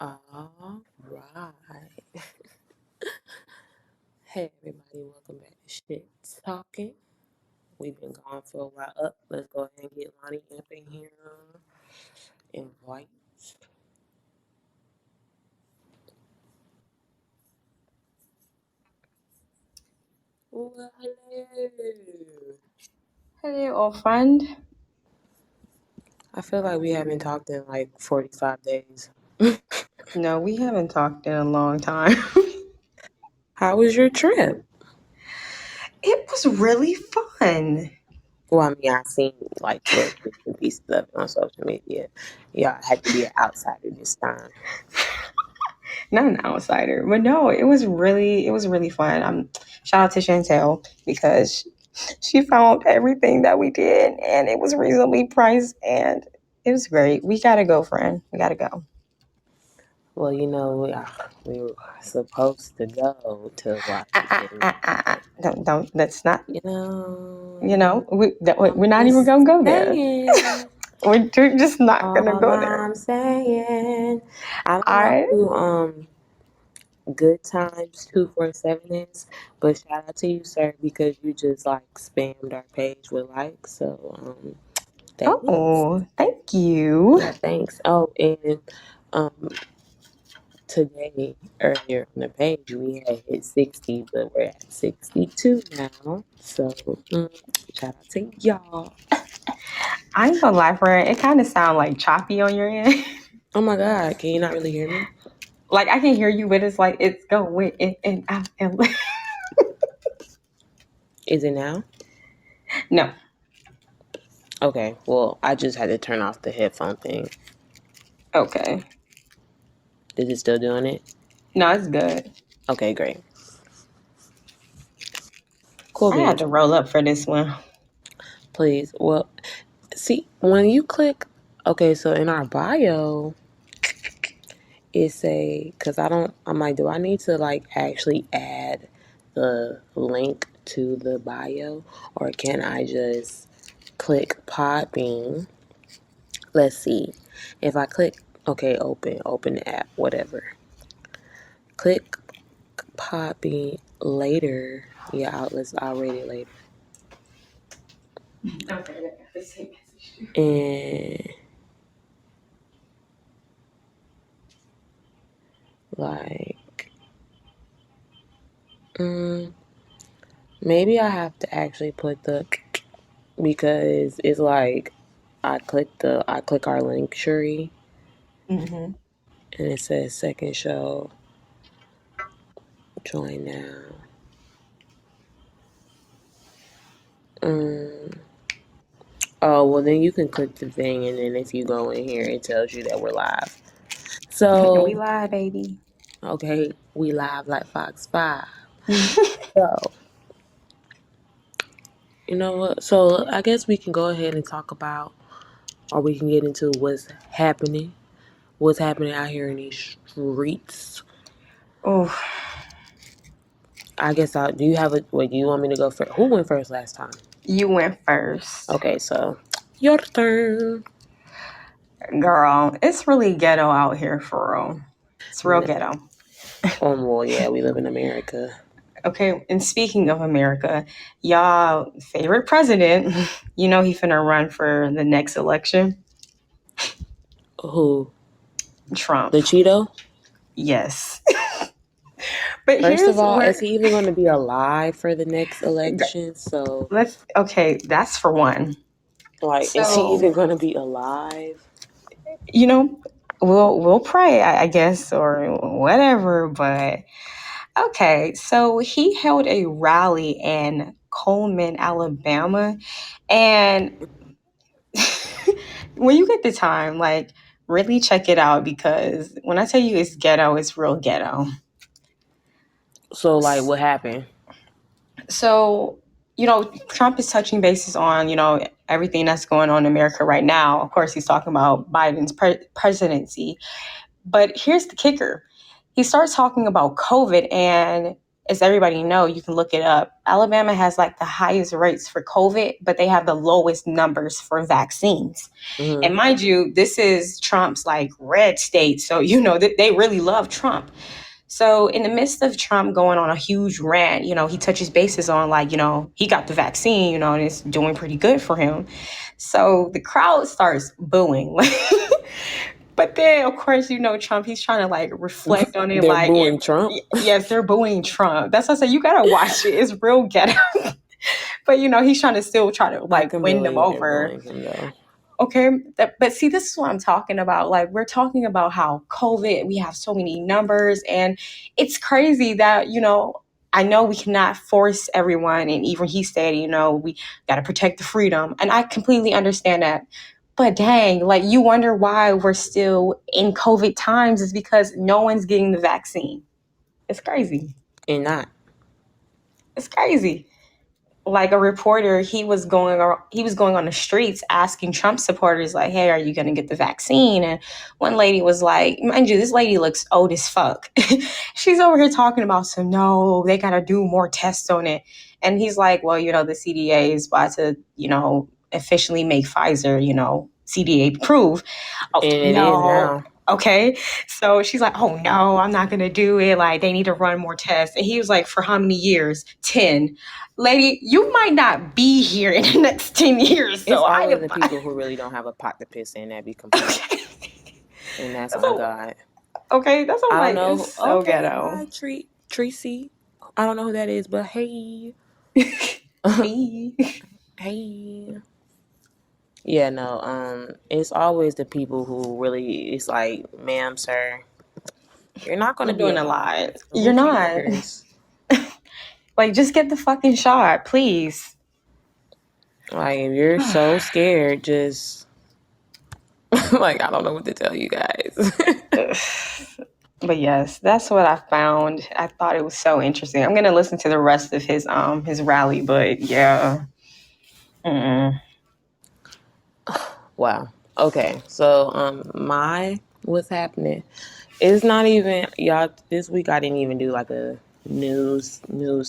All right. Hey, everybody, welcome back to Shit Talkin. We've been gone for a while. Let's go ahead and get Lonnie up in here. Invite. Well, hello. Hello, old friend. I feel like we haven't talked in like 45 days. No, we haven't talked in a long time. How was your trip? It was really fun. Well, I mean, I seen like little bits and pieces of it on social media. Yeah, I had to be an outsider this time. Not an outsider, but no, it was really fun. Shout out to Chantel because she found everything that we did, and it was reasonably priced, and it was great. We gotta go, friend. We gotta go. Well, we were supposed to go to Washington, but Don't. Let's not. you know, We're I'm not even just gonna go there. saying. We're just not gonna All go there. I'm saying, I don't know I who Good Times 247 is, but shout out to you, sir, because you just like spammed our page with likes. So thanks. Oh, thank you. Yeah, thanks. Oh, and um, today earlier on the page we had hit 60, but we're at 62 now. So shout out to y'all. I ain't gonna lie, friend. It kind of sound like choppy on your end. Oh my God, can you not really hear me? Like I can hear you, but it's like it's going in and out and Is it now? no. Okay, well, I just had to turn off the headphone thing. Okay. Is it still doing it? No, it's good. Okay, great. Cool I had beans. to roll up for this one. Please. Well, see, when you click, okay, so in our bio, because I'm like, do I need to like actually add the link to the bio, or can I just click Podbean? Let's see. If I click, okay, open the app, whatever. Click Podbean later. Yeah, I'll rate it later. Okay. And like, mm, maybe I have to actually put the because it's like I click our link tree Mm-hmm. and it says second show join now. Mm. Oh well, then you can click the thing and then if you go in here, it tells you that we're live. We So lied, baby. okay, we live like Fox 5. So you know what? So I guess we can go ahead and talk about, or we can get into what's happening out here in these streets. Oh, I guess do you have a, wait, do you want me to go first? Who went first last time? you went first, Okay, so your turn. girl. It's really ghetto out here for real. It's real No. ghetto. Well, yeah, we live in America. Okay, and speaking of America, y'all favorite president, you know he finna run for the next election. Who? Trump. The Cheeto? Yes. But First of here's all, is where he even going to be alive for the next election? So, let's okay, that's for one. like, is he So, even going to be alive? you know, we'll pray, I guess, or whatever, but okay. So he held a rally in Coleman, Alabama, and when you get the time, like really check it out because when I tell you it's ghetto, it's real ghetto. So, like, what happened? So, Trump is touching bases on, everything that's going on in America right now. Of course, he's talking about Biden's presidency. But here's the kicker. He starts talking about COVID. And as everybody know, you can look it up. Alabama has like the highest rates for COVID, but they have the lowest numbers for vaccines. And Hmm. mind you, this is Trump's like red state, so you know that they really love Trump. So in the midst of Trump going on a huge rant, you know, he touches bases on like, you know, he got the vaccine, you know, and it's doing pretty good for him. So the crowd starts booing. But then, of course, you know, Trump, he's trying to like reflect on it. They're Like, booing Trump. yes, they're booing Trump. That's what I say. You got to watch it. It's real ghetto. But, you know, he's trying to still try to I like can win them believe they're over. booing him though. Okay. But see, this is what I'm talking about. Like, we're talking about how COVID, we have so many numbers, and it's crazy that, you know, I know we cannot force everyone. And even he said, you know, we got to protect the freedom. And I completely understand that. But dang, like, you wonder why we're still in COVID times is because no one's getting the vaccine. It's crazy. And not. It's crazy. Like a reporter, he was going on the streets asking Trump supporters like, "Hey, are you going to get the vaccine?" And one lady was like, mind you, this lady looks old as fuck. She's over here talking about, so no, they got to do more tests on it. And he's like, well, you know, the CDA is about to, you know, officially make Pfizer, you know, CDA approved. Oh, And it is no. now. Okay. So she's like, oh no, I'm not going to do it. Like, they need to run more tests. And he was like, for how many years? 10. Lady, you might not be here in the next 10 years. It's So I always am. the people who really don't have a pot to piss in that be complaining. And that's on So, God. okay. That's what I'm I don't like. know. It's so Okay, ghetto. hi Tracy. I don't know who that is, but hey. Hey. Hey. Yeah, no, it's always the people who really it's like, ma'am, sir, you're not gonna You're be doing a around lot. this for You're a few not. years. Like, just get the fucking shot, please. Like if you're so scared, just like I don't know what to tell you guys. But yes, that's what I found. I thought it was so interesting. I'm gonna listen to the rest of his rally, but yeah. Mm-mm. Wow. Okay. So my what's happening. It's not even y'all this week I didn't even do like a news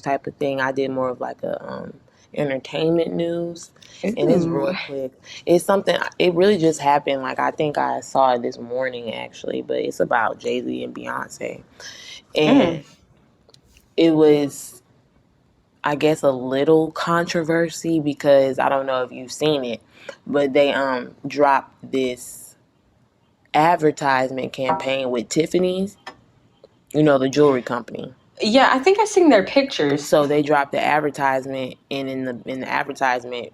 type of thing. I did more of like a entertainment news. And it's Ooh. real quick. It's something it really just happened. Like I think I saw it this morning actually, but it's about Jay-Z and Beyonce. And Mm. it was I guess a little controversy because I don't know if you've seen it, but they dropped this advertisement campaign with Tiffany's, you know, the jewelry company. Yeah, I think I've seen their pictures. So they dropped the advertisement, and in the advertisement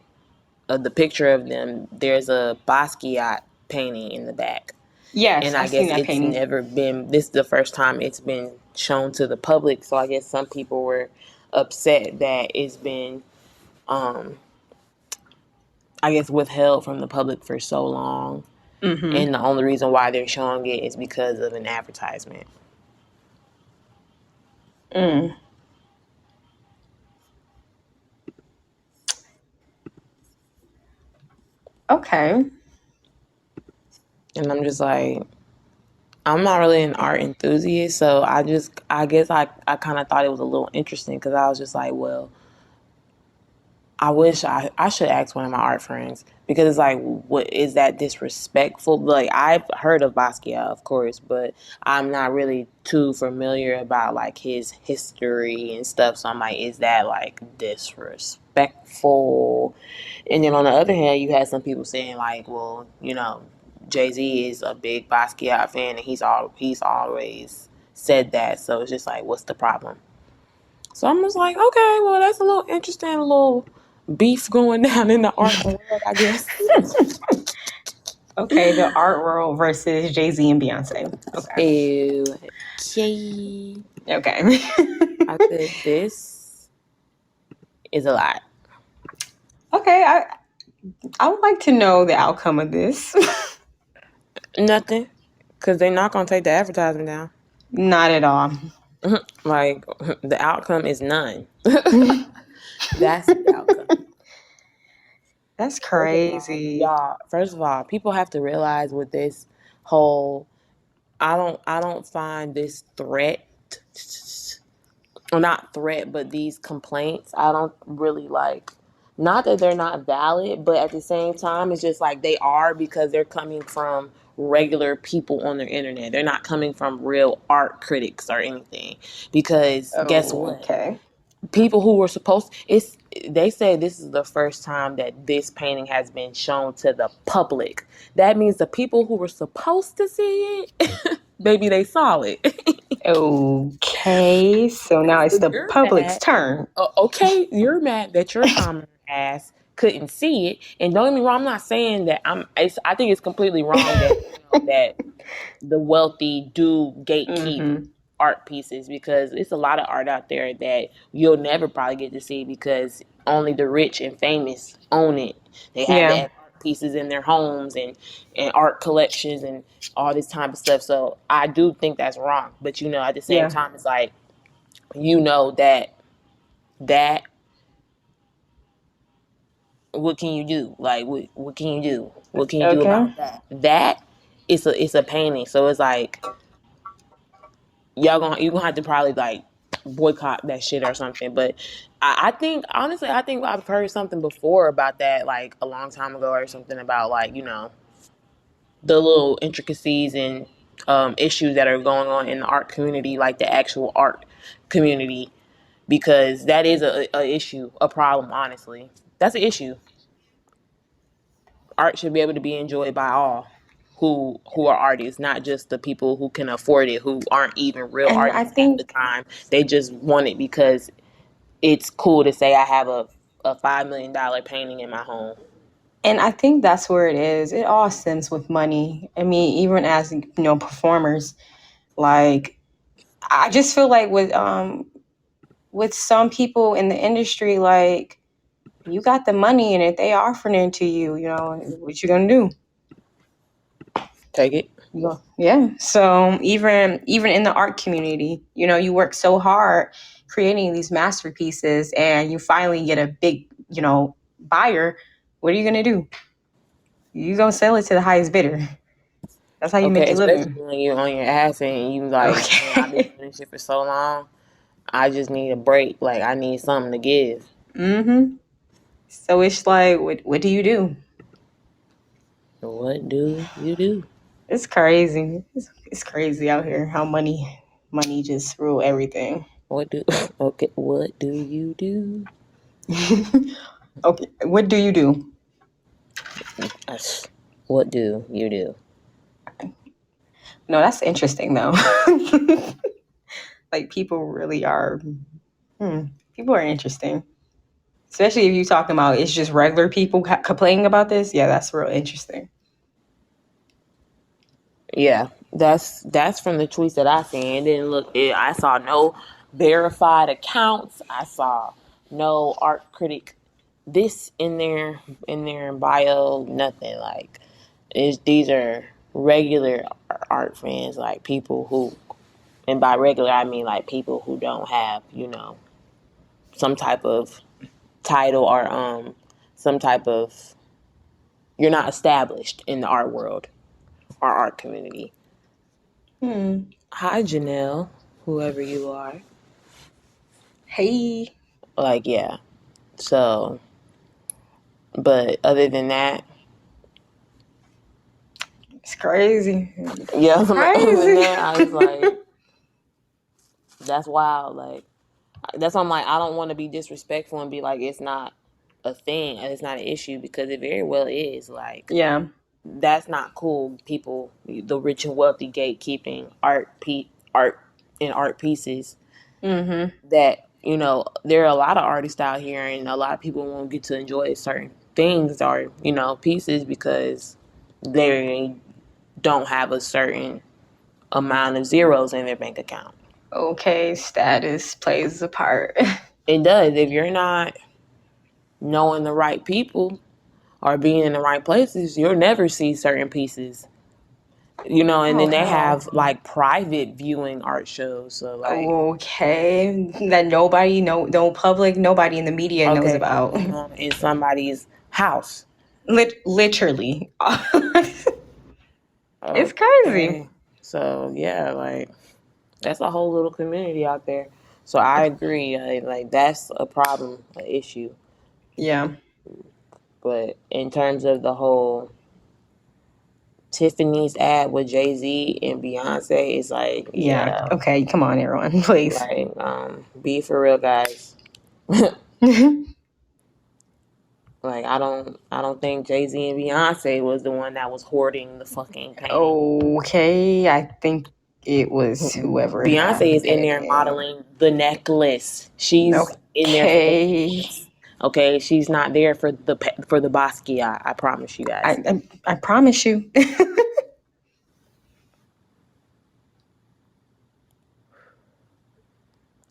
of the picture of them, there's a Basquiat painting in the back. Yes, And I I've seen guess that it's painting. never been. This is the first time it's been shown to the public. So I guess some people were upset that it's been, um, I guess, withheld from the public for so long. Mm-hmm. And the only reason why they're showing it is because of an advertisement. Mm. Okay. And I'm just like, I'm not really an art enthusiast, so I guess I kind of thought it was a little interesting because I was just like, well, I wish I should ask one of my art friends because it's like, what is that disrespectful? Like I've heard of Basquiat, of course, but I'm not really too familiar about like his history and stuff. So I'm like, is that like disrespectful? And then on the other hand, you had some people saying like, well, you know, Jay-Z is a big Basquiat fan and he's always said that. So it's just like, what's the problem? So I'm just like, okay, well, that's a little interesting, a little beef going down in the art world, I guess. Okay, the art world versus Jay-Z and Beyonce. Okay. Okay. Okay. I said, this is a lot. Okay, I would like to know the outcome of this. Nothing. Because they're not going to take the advertisement down. Not at all. Like, the outcome is none. That's the outcome. That's First of all, crazy. y'all, first of all, people have to realize with this whole I don't find this threat or not threat, but these complaints, I don't really like. Not that they're not valid, but at the same time, it's just like they are because they're coming from regular people on their internet. They're not coming from real art critics or anything. Because guess what? Okay. People who were supposed it's they say this is the first time that this painting has been shown to the public. That means the people who were supposed to see it, maybe they saw it. Okay. So now So it's the you're public's mad. turn. Okay, you're mad that your common ass couldn't see it. And don't get me wrong, I'm not saying that I think it's completely wrong that that the wealthy do gatekeep Mm-hmm. art pieces, because it's a lot of art out there that you'll never probably get to see because only the rich and famous own it. They have the Yeah. art pieces in their homes and art collections and all this type of stuff. So I do think that's wrong. But at the same Yeah. time, it's like that what can you do? Like what can you do? What can you do Okay. about that? That it's a painting. So it's like you gonna have to probably like boycott that shit or something. But I think honestly, I think I've heard something before about that, like a long time ago or something about like the little intricacies and issues that are going on in the art community, like the actual art community, because that is a issue, a problem. Honestly, that's an issue. Art should be able to be enjoyed by all who are artists, not just the people who can afford it, who aren't even real And I artists half the think time. They just want it because it's cool to say I have a $5 million painting in my home. and I think that's where it is. It all stems with money. I mean, even as performers, like I just feel like with some people in the industry, like you got the money and if they offering it to you, what you gonna do? Take it. Yeah. So even in the art community, you work so hard creating these masterpieces and you finally get a big, buyer. What are you gonna do? You gonna sell it to the highest bidder. That's how you make Okay, your especially living. when you're on your ass and you like, man, I've been Okay. doing this shit for so long. I just need a break. Like I need something to give. Mm-hmm. So it's like, what do you do? What do you do? It's crazy. It's crazy out here how money just rule everything. What do okay? What do you do? Okay, what do you do? What do you do? No, that's interesting though. Like people really are. Hmm, people are interesting, especially if you're talking about it's just regular people complaining about this. Yeah, that's real interesting. Yeah, that's from the tweets that I seen. And then look, I saw no verified accounts. I saw no art critic this in their bio. Nothing like these are regular art fans, like people who, and by regular I mean like people who don't have some type of title or some type of, you're not established in the art world or art community. Hmm. Hi, Janelle, whoever you are. Hey, Like, yeah. So, but other than that, it's crazy. yeah, It's other than crazy. that, I was like, that's wild. Like, that's why I'm like, I don't want to be disrespectful and be like, it's not a thing, it's not an issue, because it very well is. Like, Yeah. that's not cool. People, the rich and wealthy, gatekeeping art and art pieces Mm-hmm. that there are a lot of artists out here and a lot of people won't get to enjoy certain things or pieces because they don't have a certain amount of zeros in their bank account. Okay, status plays a part. It does. If you're not knowing the right people or being in the right places, you'll never see certain pieces. And Oh then they hell. have like private viewing art shows, so like, Okay, that nobody, no public, nobody in the media knows okay, about. in somebody's house. Literally, it's crazy. Okay. So yeah, like that's a whole little community out there. So I agree. Like that's a problem, an issue. Yeah. But in terms of the whole Tiffany's ad with Jay Z and Beyonce, it's like, Yeah. yeah, Okay. Come on, everyone, please. like, be for real, guys. Like, I don't think Jay Z and Beyonce was the one that was hoarding the fucking painting. Okay. I think it was whoever had Beyonce the is in there painting. modeling the necklace. She's in there for the Okay. necklace. Okay, she's not there for the Basquiat. I promise you I, guys. I promise you.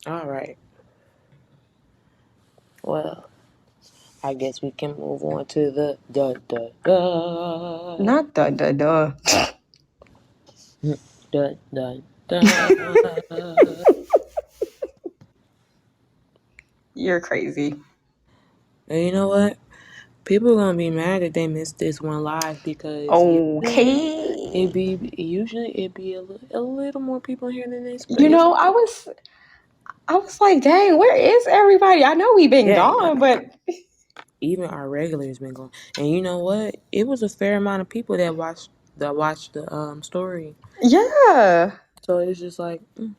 All right. Well, I guess we can move on to the Not the. da da da. You're crazy. And you know what? People are gonna be mad that they missed this one live because Okay. usually it be a little more people here than this, but You it's know, okay. I was like, dang, where is everybody? I know we've been Yeah, gone, but even our regulars been going. And you know what? It was a fair amount of people that watched the story. yeah. So it's just like Mm,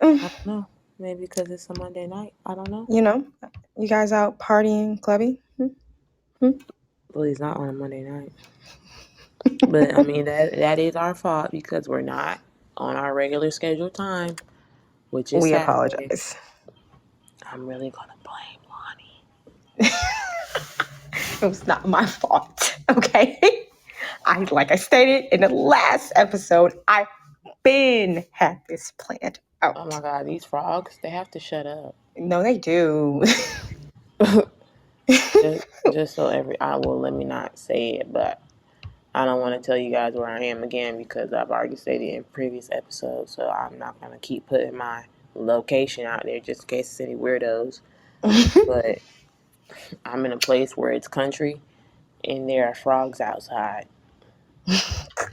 I don't know. Maybe because it's a Monday night. I don't know. you know, you guys out partying, clubbing? Please, not on a Monday night. But I mean that is our fault because we're not on our regular scheduled time, which is We Saturday. apologize. I'm really gonna blame Lonnie. It was not my fault. Okay. Like I stated in the last episode, I been had this planned Oh my out. God, these frogs, they have to shut up. No, they do. just so I will let me not say it, but I don't want to tell you guys where I am again because I've already stated in previous episodes, so I'm not gonna keep putting my location out there just in case it's any weirdos. But I'm in a place where it's country and there are frogs outside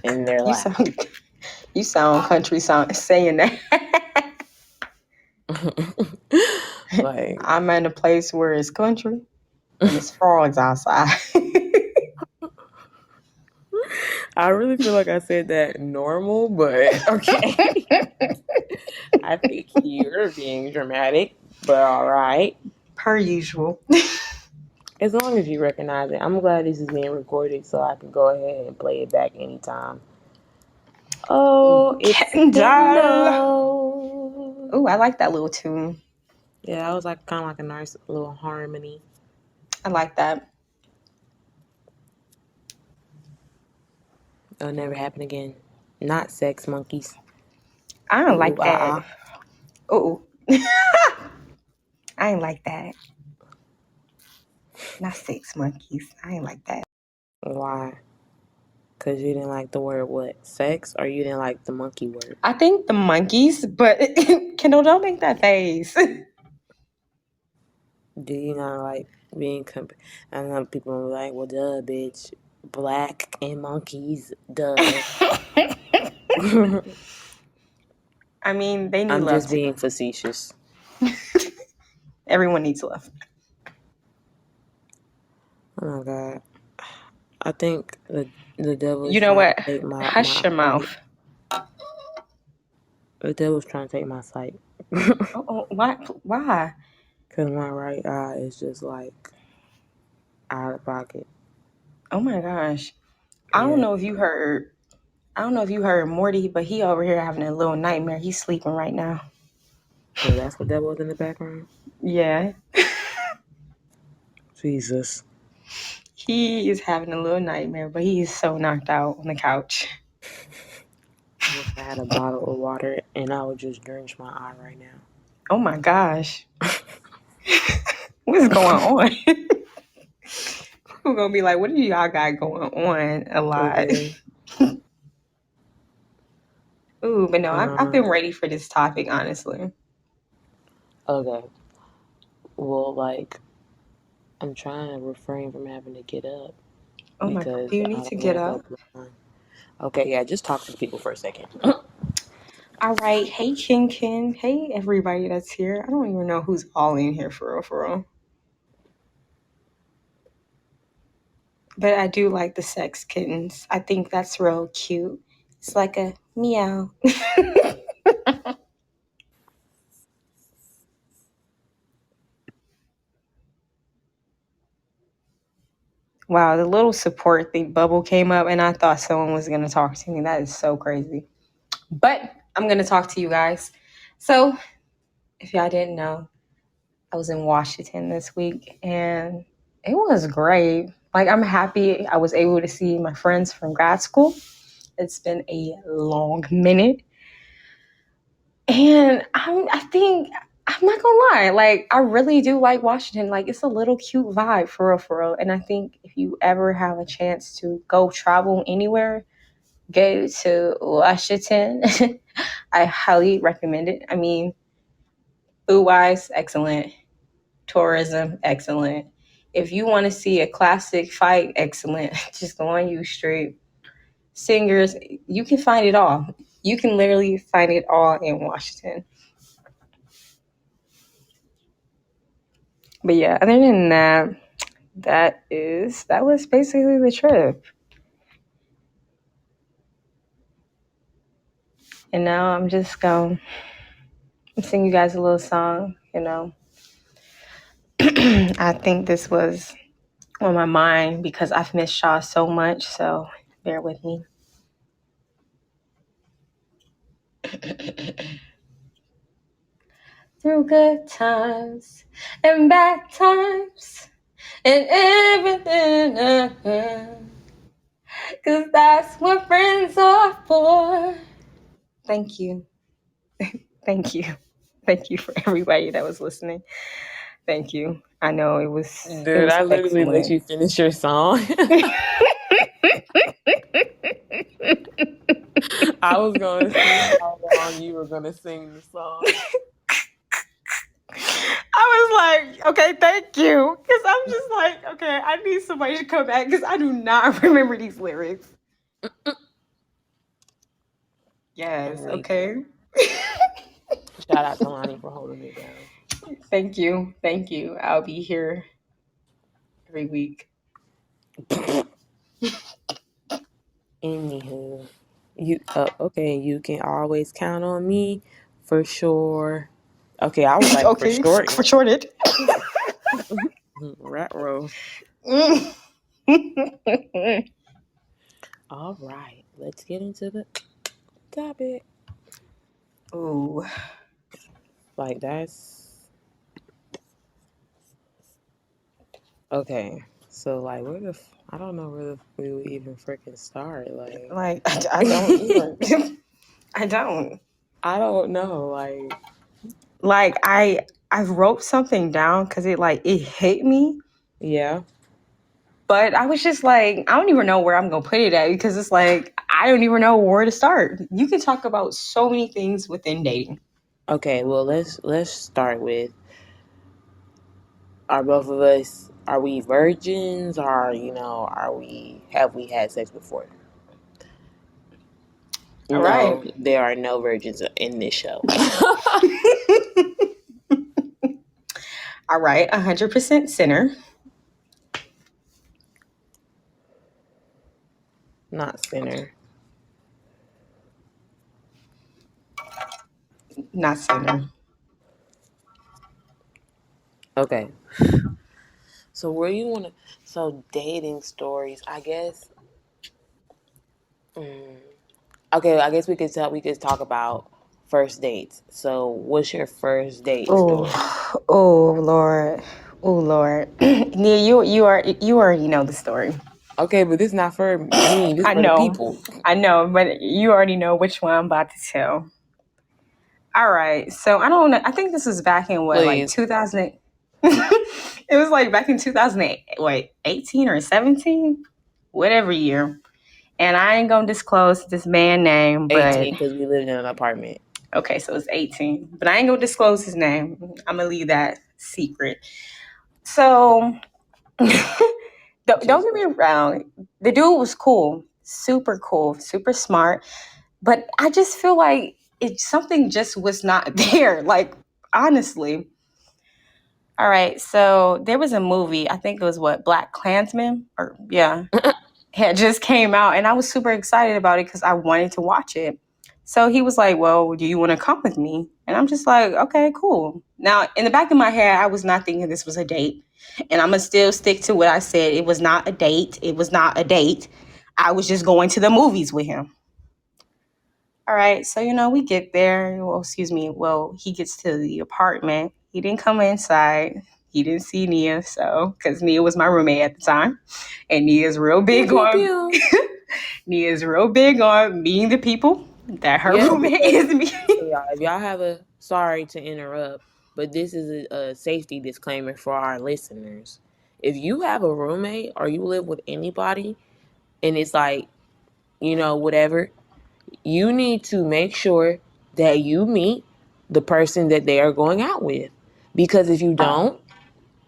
and they're you loud. sound you sound country sound saying that. Like I'm in a place where it's country and it's frogs outside. I really feel like I said that normal, but okay. I think you're being dramatic, but all right. Per usual. As long as you recognize it, I'm glad this is being recorded so I can go ahead and play it back anytime. Oh, it's Kendall. Kendall. Oh, I like that little tune. Yeah, that was like kind of like a nice little harmony. I like that. It'll never happen again. Not sex monkeys. I don't Ooh, like that. Oh, I ain't like that. Not six monkeys. I ain't like that. Why? Because you didn't like the word what? Sex? Or you didn't like the monkey word? I think the monkeys, but Kendall, don't make that face. Do you not like being I know people will be like, well, duh, bitch. Black and monkeys, duh. I mean, they need I'm love just too. being facetious. Everyone needs love. Oh my God. I think the devil is You know trying to what? take my Hush your sight. mouth. The devil's trying to take my sight. Oh, why? Why? Because my right eye is just like out of pocket. Oh my gosh. I don't Yeah. know if you heard. I don't know if you heard Morty, but he over here having a little nightmare. He's sleeping right now. Oh, that's what that was in the background? Yeah, Jesus. he is having a little nightmare, but he is so knocked out on the couch. I wish I had a bottle of water and I would just drench my eye right now. Oh my gosh. What is going on? People gonna be like, what do y'all got going on a lot? Okay. Ooh, but no, I've been Um, ready for this topic, honestly. okay. Well, like, I'm trying to refrain from having to get up Oh my god, do because you I need to don't get want to go up? blind. Okay, yeah, just talk to the people for a second. All right. Hey, Kin Kin. Hey, everybody that's here. I don't even know who's all in here for real, for real. But I do like the sex kittens. I think that's real cute. It's like a meow. Wow, the little support thing bubble came up, and I thought someone was going to talk to me. That is so crazy. But I'm going to talk to you guys. So, if y'all didn't know, I was in Washington this week, and it was great. Like, I'm happy I was able to see my friends from grad school. It's been a long minute. And I think I'm not gonna lie, like I really do like Washington. Like it's a little cute vibe for real, for real. And I think if you ever have a chance to go travel anywhere, go to Washington. I highly recommend it. I mean, food wise, excellent. Tourism, excellent. If you want to see a classic fight, excellent. Just go on U Street. Singers, you can find it all. You can literally find it all in Washington. But yeah, other than that, that was basically the trip. And now I'm just going to sing you guys a little song, you know. I think this was on my mind because I've missed Shaw so much, so bear with me. Through good times and bad times and everything, cause that's what friends are for. Thank you. Thank you. Thank you for everybody that was listening. Thank you. I know it Dude, was I literally let excellent. you finish your song. I was gonna see how long you were gonna sing the song. I was like, okay, thank you. Because I'm just like, okay, I need somebody to come back because I do not remember these lyrics. Yes, Hey, okay. shout out to Lonnie for holding it down. Thank you. Thank you. I'll be here every week. Anywho, okay, you can always count on me for sure. Okay, I was like for Okay, short. for shorted. Rat roll. All right, let's get into the topic. Ooh. Like that's okay. So like, I don't know where we would even freaking start. Like, Like, I don't even. I don't. I don't know. Like, Like, I wrote something down because it hit me. yeah. But I was just like, I don't even know where I'm gonna put it at because it's like I don't even know where to start. You can talk about so many things within dating. Okay. Well, let's start with: are both of us, are we virgins? Or are we, have we had sex before? All right. No, there are no virgins in this show. All right, 100% sinner, Not sinner. not sinner. Okay. So where you want to? So dating stories, I guess. Mm, okay, I guess we could talk about first dates. So what's your first date story? Oh, oh Lord, oh Lord. Nia, you already know the story. Okay, but this not for me. This I for the know, people. I know, but you already know which one I'm about to tell. All right, so I don't know. I think this was back in what, like Please. 2000. It was like back in 2008, wait, 18 or 17, whatever year. And I ain't gonna disclose this man name, but 18 because we lived in an apartment. okay, so it's 18. But I ain't gonna disclose his name. I'm gonna leave that secret. So don't Just get me wrong. The dude was cool, super smart. But I just feel like it something just was not there. Like, honestly. All right, so there was a movie. I think it was what, Black Klansman, or yeah, had just came out, and I was super excited about it because I wanted to watch it. So he was like, "Well, do you want to come with me?" And I'm just like, "Okay, cool." Now, in the back of my head, I was not thinking this was a date, and I'm gonna still stick to what I said. It was not a date. It was not a date. I was just going to the movies with him. All right, so we get there. Well, excuse me. Well, he gets to the apartment. He didn't come inside. He didn't see Nia, so because Nia was my roommate at the time, and Nia's real Pew big pew on pew. Nia's real big on meeting the people that her Yeah, roommate because is meeting. so y'all, if y'all have a sorry to interrupt, but this is a safety disclaimer for our listeners. If you have a roommate or you live with anybody and it's like, whatever, you need to make sure that you meet the person that they are going out with. Because if you don't,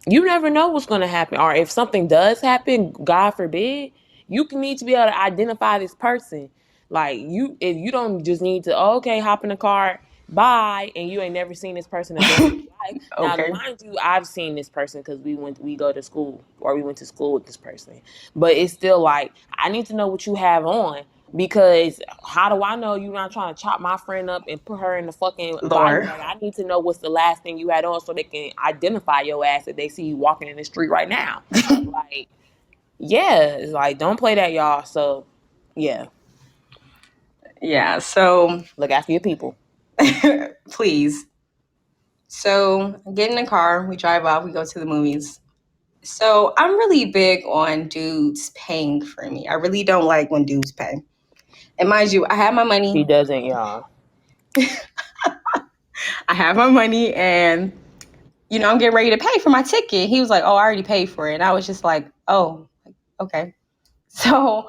you never know what's going to happen. Or if something does happen, God forbid, you can need to be able to identify this person. Like if you don't just need to, okay, hop in the car, bye, and you ain't never seen this person a day in your life. Now, Okay. mind you, I've seen this person because we go to school or we went to school with this person. But it's still like I need to know what you have on because how do I know you're not trying to chop my friend up and put her in the fucking body Lord. bag? I need to know what's the last thing you had on so they can identify your ass if they see you walking in the street right now. Like, yeah, it's like don't play that, y'all. So, yeah, Yeah, so look after your people. please. So get in the car, we drive off, we go to the movies. So I'm really big on dudes paying for me. I really don't like when dudes pay. And mind you, I have my He money. doesn't, y'all. I have my money, and I'm getting ready to pay for my ticket. He was like, "Oh, I already paid for it." And I was just like, "Oh, okay." So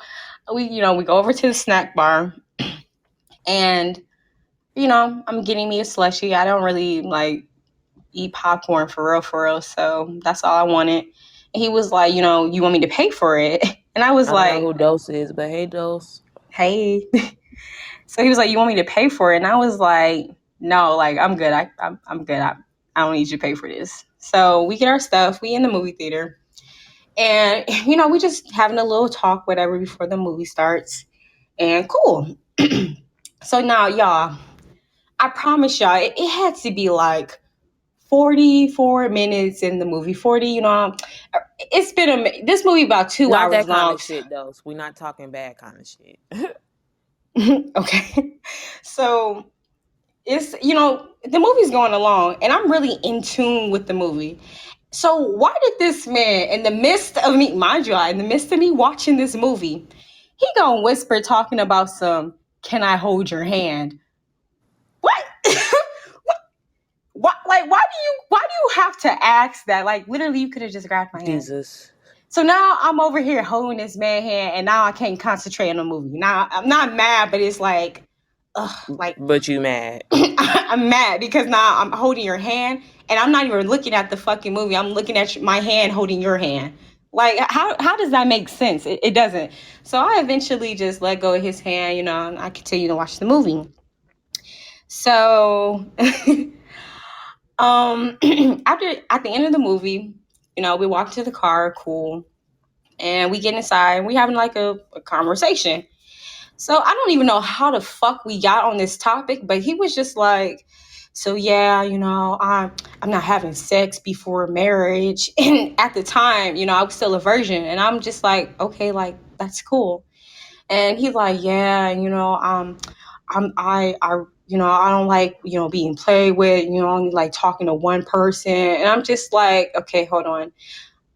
we go over to the snack bar, and I'm getting me a slushie. I don't really like eat popcorn for real. So that's all I wanted. And he was like, you want me to pay for it? And I was I don't know like, who Dose is, but hey, Dose. hey. So he was like, you want me to pay for it? And I was like, no, like I'm good. I'm good. I don't need you to pay for this. So we get our stuff. We in the movie theater. And, we just having a little talk, whatever, before the movie starts. And cool. So now, y'all, I promise y'all, it had to be like 44 minutes in the movie. 40, it's been this movie about two Not that hours kind long. of shit, Dose. We're not talking bad kind of shit. Okay. So it's, the movie's going along and I'm really in tune with the movie. So why did this man, in the midst of me, mind you, in the midst of me watching this movie, he gonna whisper talking about some, can I hold your hand? What? What? Like, why do you have to ask that? Like, literally, you could have just grabbed my hand. Jesus. So now I'm over here holding this man hand, and now I can't concentrate on the movie. Now I'm not mad, but it's like, like But you mad. I'm mad because now I'm holding your hand, and I'm not even looking at the fucking movie. I'm looking at my hand holding your hand. Like, how does that make sense? It doesn't. So I eventually just let go of his hand, and I continue to watch the movie. So, at the end of the movie, we walk to the car, cool, and we get inside and we having like a conversation. So I don't even know how the fuck we got on this topic, but he was just like, so yeah, I'm not having sex before marriage. And at the time, I was still a virgin, and I'm just like, okay, like that's cool. And he's like, yeah, I don't like, being played with, only like talking to one person. And I'm just like, okay, hold on.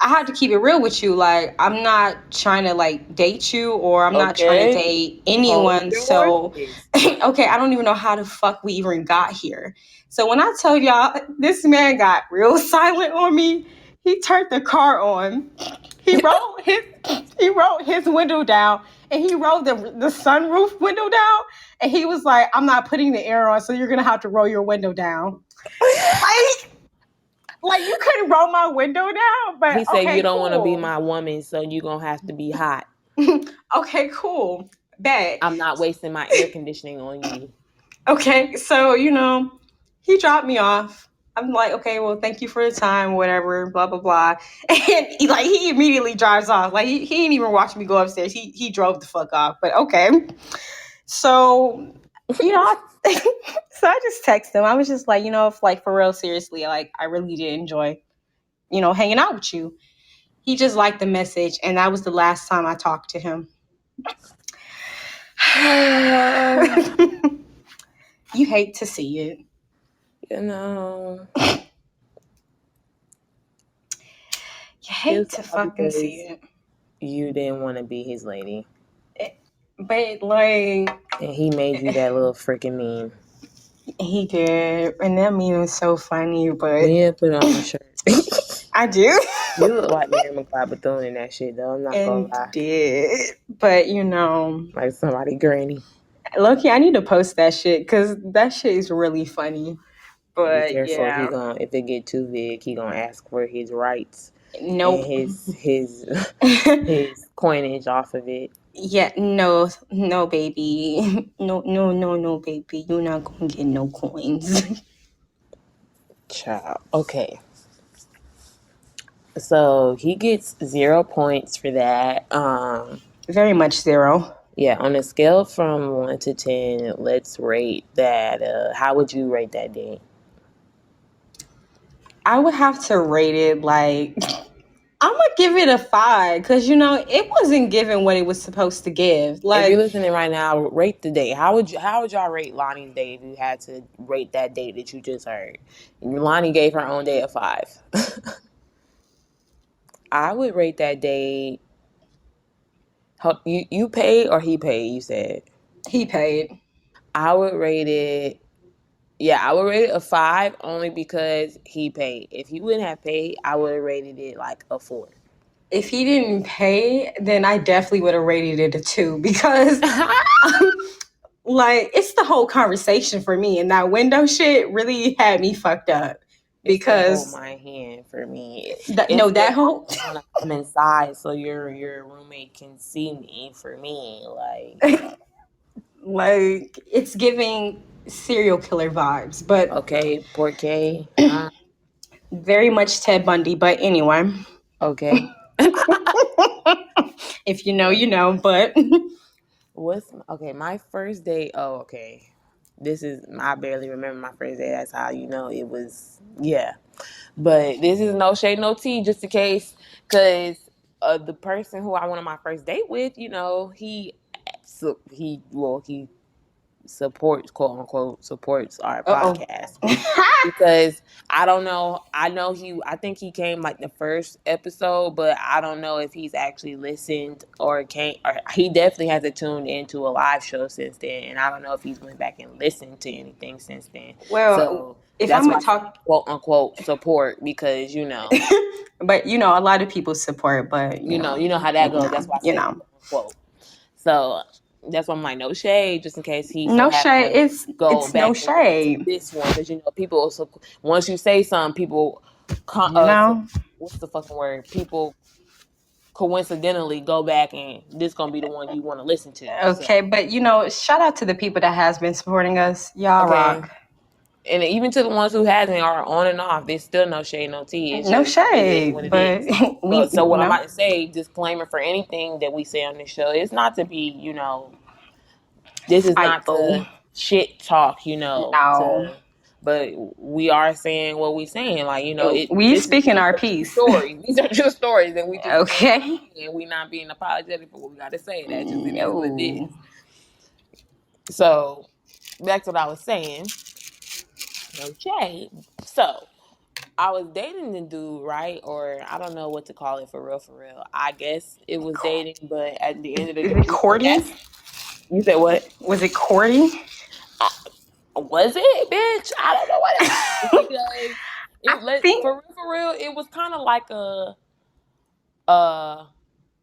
I have to keep it real with you. Like, I'm not trying to like date you, or I'm not trying to Okay. date Hold anyone. your So, horses. okay, I don't even know how the fuck we even got here. So when I tell y'all, this man got real silent on me. He turned the car on. He rolled his he rolled his window down, and he rolled the sunroof window down. And he was like, "I'm not putting the air on, so you're gonna have to roll your window down." Like, you couldn't roll my window down, but He said you okay, don't want to be cool. my woman, so you gonna have to be hot. Okay, cool. Bet. I'm not wasting my air conditioning on you. Okay, so he dropped me off. I'm like, okay, well, thank you for the time, whatever, blah blah blah. And he immediately drives off. Like he didn't even watch me go upstairs. He drove the fuck off. But okay, so you know, I, so I just texted him. I was just like, if like for real, seriously, like I really did enjoy, hanging out with you. He just liked the message, and that was the last time I talked to him. You hate to see it. You know, You hate it's to all fucking see because it. you didn't want to be his lady. But like And he made you that little freaking meme. he did, and that meme is so funny. You But need to put it on a shirt. I do, You look like Mary McLeod Bethune in that shit, though. I'm not gonna and lie. did. But Like somebody granny. Loki, I need to post that shit because that shit is really funny. Be But careful. He yeah, gonna if it get too big, he gonna ask for his rights and nope. his his coinage off of it. Yeah, no, no, baby, no, no, no, no, baby, you're not gonna get no coins. Child. Okay. So he gets 0 points for that. Very much zero. Yeah, on a scale from 1 to 10, let's rate that. How would you rate that date? I would have to rate it like I'm gonna give it a 5 because it wasn't giving what it was supposed to give. If you're Like listening right now, rate the date. How would y'all rate Lonnie's date if you had to rate that date that you just heard? Lonnie gave her own day a 5. I would rate that date. You paid or he paid? You said. he paid. I would rate it. Yeah, I would rate it a 5 only because he paid. If he wouldn't have paid, I would have rated it like a 4. If he didn't pay, then I definitely would have rated it a 2 because like it's the whole conversation for me, and that window shit really had me fucked up It's the hold because my hand for me. no, It's the that I whole just want to come inside so your roommate can see me for me. Like, like it's giving serial killer vibes, but okay, porque, very much Ted Bundy. But anyway, okay. if you know, you know. But What's okay? My first date. Oh, okay. This is I barely remember my first day. That's how you know it was. Yeah, but this is no shade, no tea, just in case, because the person who I went on my first date with, he supports, quote unquote, supports our oh, podcast because I don't know. I think he came like the first episode, but I don't know if he's actually listened or came. Or he definitely hasn't tuned into a live show since then, and I don't know if he's went back and listened to anything since then. well, So if that's I'm why gonna I say talk, quote unquote support because but a lot of people support, but you know how that goes. That's why I you say know, quote unquote. So that's why I'm like, no shade, just in case he so no happened shade. to go It's no back and listen to shade. this one because people. So once you say something, people, You know. what's the fucking word? People coincidentally go back and this gonna be the one you want to listen to. So Okay, but shout out to the people that has been supporting us. Y'all okay. rock. And even to the ones who hasn't are on and off, there's still no shade, no tea. It's No just it is shade, what it but is. we, But so what I'm about to say, disclaimer for anything that we say on this show, it's not to be, this is not spiteful. to shit talk, No, but we are saying what we saying. Like, we speaking these our are true piece. stories. These are true stories, and we just saying what Okay. we saying. We not being apologetic for what we got to say. That just it is what it No. is. So back to what I was saying. No shade. So I was dating the dude, right? Or I don't know what to call it for real, for real. I guess it was dating, but at the end of the Is day, it we were courting? you said what? Was it courting? Was it, bitch? I don't know what it was because I for think. real, it was kind of like a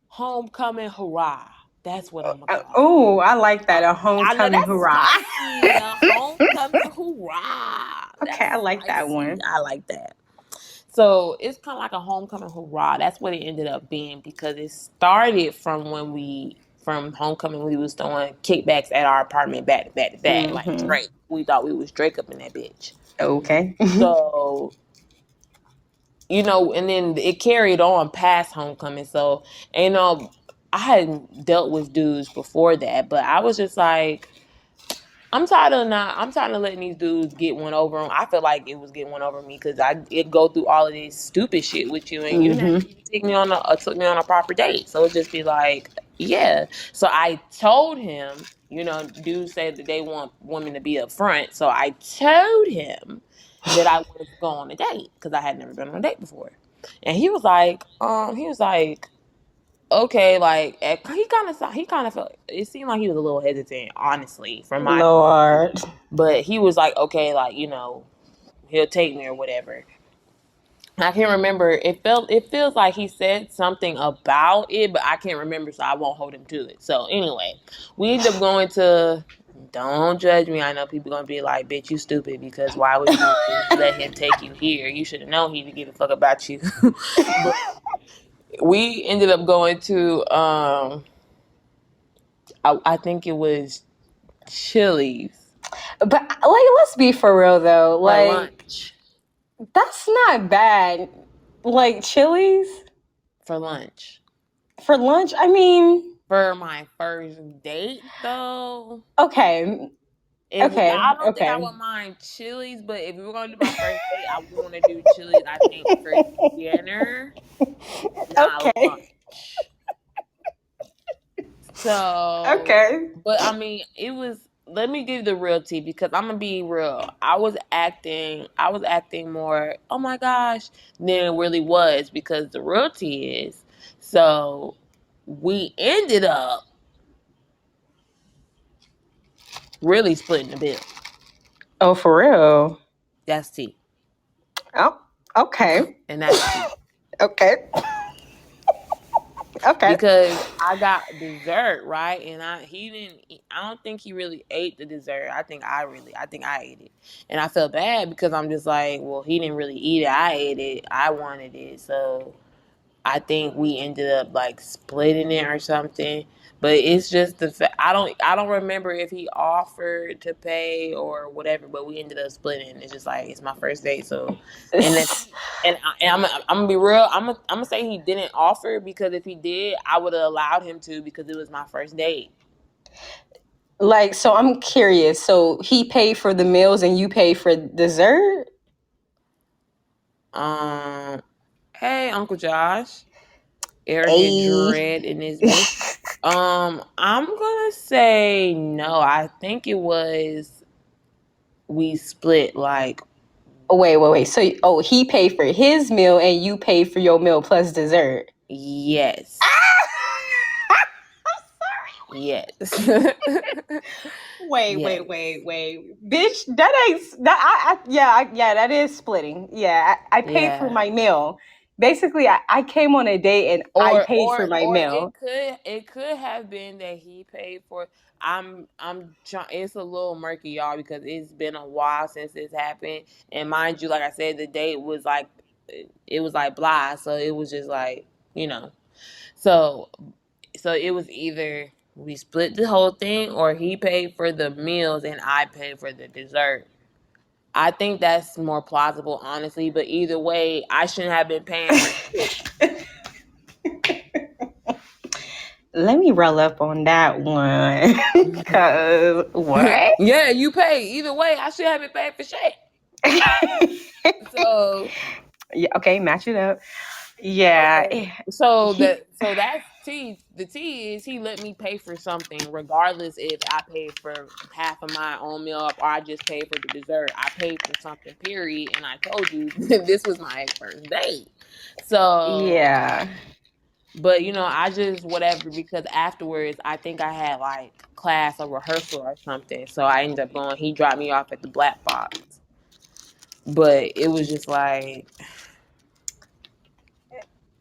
homecoming hurrah. That's what I'm gonna call it. Oh, I like that. A I know homecoming that's hurrah. spicy. A homecoming hurrah. Okay, That's I like that spicy. one. I like that. So it's kind of like a homecoming hurrah. That's what it ended up being because it started from when we from homecoming. We was throwing kickbacks at our apartment back to back to back, like Mm-hmm. Drake. We thought we was Drake up in that bitch. Okay. So, and then it carried on past homecoming. So, I hadn't dealt with dudes before that, but I was just like, I'm tired of letting these dudes get one over them. I feel like it was getting one over me because it go through all of this stupid shit with you, and you never Mm-hmm. even took me on a proper date. So it just be like, yeah. So I told him, dudes say that they want women to be upfront. So I told him that I wanted to go on a date because I had never been on a date before, and he was like, okay, like he kind of felt it seemed like he was a little hesitant, honestly, from my point of view. Lord. But he was like, okay, like he'll take me or whatever. I can't remember. It feels like he said something about it, but I can't remember, so I won't hold him to it. So anyway, we end up going to. Don't judge me. I know people gonna be like, "Bitch, you stupid," because why would you let him take you here? You should have known he didn't give a fuck about you. But we ended up going to I think it was Chili's But like, let's be for real though. for Like, lunch. that's not bad. Like Chili's For lunch. for lunch. I mean, For my first date, though, okay, if okay, I don't think I okay. would mind Chili's, but if we were going to do my first date, I would want to do Chili's. I think for dinner, not Okay. lunch. So, Okay. but I mean, it was. Let me give the real tea because I'm gonna be real. I was acting more. Oh my gosh, than it really was because the real tea is. So we ended up really splitting the bill. Oh, for real. That's tea, Oh, okay. and that's tea. Okay. Okay. Because I got dessert, right? And I don't think he really ate the dessert. I think I ate it. And I felt bad because I'm just like, well, he didn't really eat it. I ate it. I wanted it. So I think we ended up like splitting it or something. But it's just the fact I don't remember if he offered to pay or whatever. But we ended up splitting. It's just like it's my first date, so and then and I'm gonna be real. I'm gonna say he didn't offer because if he did, I would have allowed him to because it was my first date. Like, so I'm curious. So he paid for the meals and you pay for dessert? Um, hey, Uncle Josh, arrogant Hey. dread in this bitch. I'm gonna say no. I think it was we split like Wait. So, oh, he paid for his meal and you paid for your meal plus dessert. yes, yes, yes, Wait. Bitch, that ain't that. Yeah, that is splitting. Yeah, I paid for yeah. my meal. Basically, I came on a date and I Or paid for or my or meal. it could have been that he paid for it. I'm trying. It's a little murky, y'all, because it's been a while since this happened. And mind you, like I said, the date was like it was like blah. So it was just like you know. So so it was either we split the whole thing, or he paid for the meals and I paid for the dessert. I think that's more plausible, honestly. But either way, I shouldn't have been paying for shit. Let me roll up on that one. Cause what? Yeah, you pay. Either way, I should have been paid for shit. So Yeah, okay, match it up. Yeah. okay. So He that's T. The T is he let me pay for something, regardless if I paid for half of my own meal or I just paid for the dessert. I paid for something, period. And I told you this was my first date. So, yeah. but I just whatever because afterwards I think I had like class or rehearsal or something. So I ended up going. He dropped me off at the Black Box. But it was just like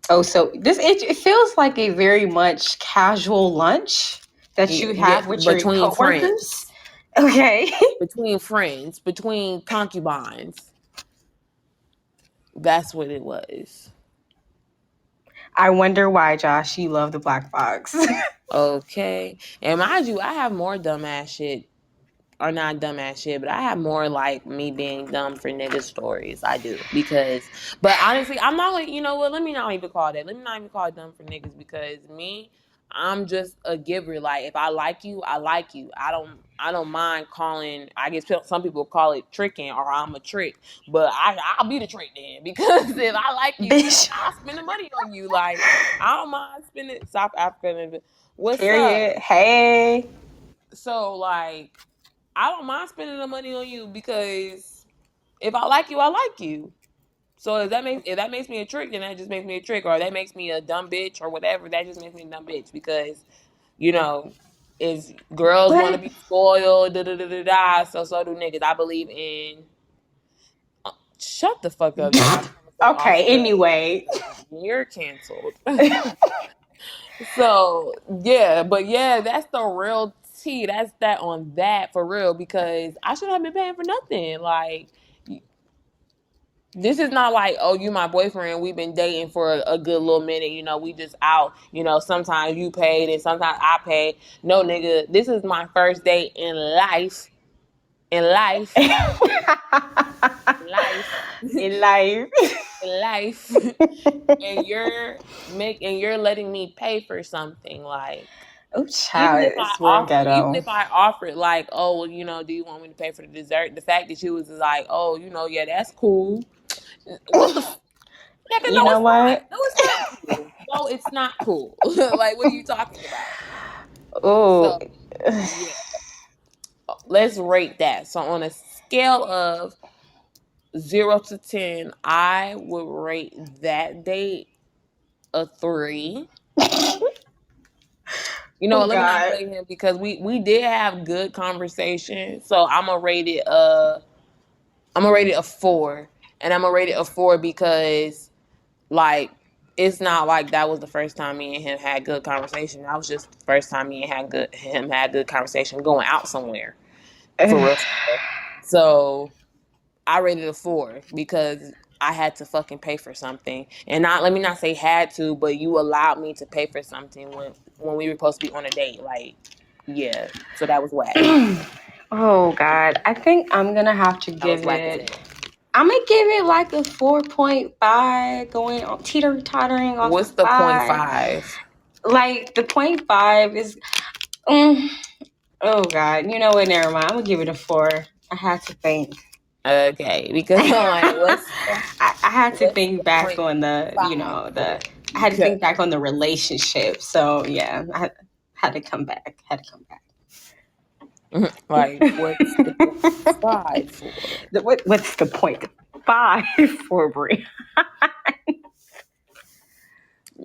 Oh, so it feels like a very much casual lunch that you yeah, have with your between coworkers. friends, Okay. between concubines. That's what it was. I wonder why, Josh, you love the black box. Okay. And mind you, I have more dumbass shit, or not dumbass shit, but I have more like me being dumb for nigga stories. I do. Because, but honestly, I'm not like, you know what? Let me not even call that. Let me not even call it dumb for niggas because me, I'm just a giver. Like, if I like you, I like you. I don't mind calling, I guess some people call it tricking or I'm a trick, but I'll be the trick then because if I like you, Bitch. I'll spend the money on you. Like, I don't mind spending South Africa. What's up? Period. Hey. So, like, I don't mind spending the money on you because if I like you, I like you. So if that makes me a trick, then that just makes me a trick, or that makes me a dumb bitch, or whatever. That just makes me a dumb bitch because you know, if girls want to But be spoiled, da da da da da, so do niggas. I believe in. Shut the fuck up! You're not trying to say off okay, stuff. anyway. You're canceled. So yeah, but yeah, that's the real tea. That's that on that for real because I should have been paying for nothing. Like this is not like, oh, you my boyfriend. We've been dating for a good little minute. We just out. Sometimes you paid and sometimes I paid. No, nigga, this is my first date in life. In life, life, In life. in life, and you're letting me pay for something like. Oh, Even child, if I it's real offer, even ghetto. if I offered, like, oh, well, do you want me to pay for the dessert? The fact that you was like, oh, yeah, that's cool. What the nigga? You No, know it's not. what? No, it's not cool. No, it's not cool. Like, what are you talking about? Oh, So, yeah, let's rate that. So, on a scale of 0 to 10, I would rate that date a 3. oh Let me not God. rate him because we did have good conversation. So I'm gonna rate it a 4, and I'm gonna rate it a 4 because like it's not like that was the first time me and him had good conversation. That was just the first time me and him had good conversation going out somewhere for real. For real. So I rated a 4 because I had to fucking pay for something, and not let me not say had to, but you allowed me to pay for something when we were supposed to be on a date. Like, yeah, so that was whack. Oh God. I think I'm gonna have to That was give whack as it. hell. I'm gonna give it like a 4.5, going on teeter tottering off the What's the point 5. five? Like the point 5 is. Mm, oh God. You know what? Never mind. I'm gonna give it a 4. I had to think. Okay, because I'm like, I had to what's think the back point on the, five the. for? I had to Okay. think back on the relationship. So yeah, had to come back. Had to come back. Like, what's the point five for? What's the point? 5 for Brie.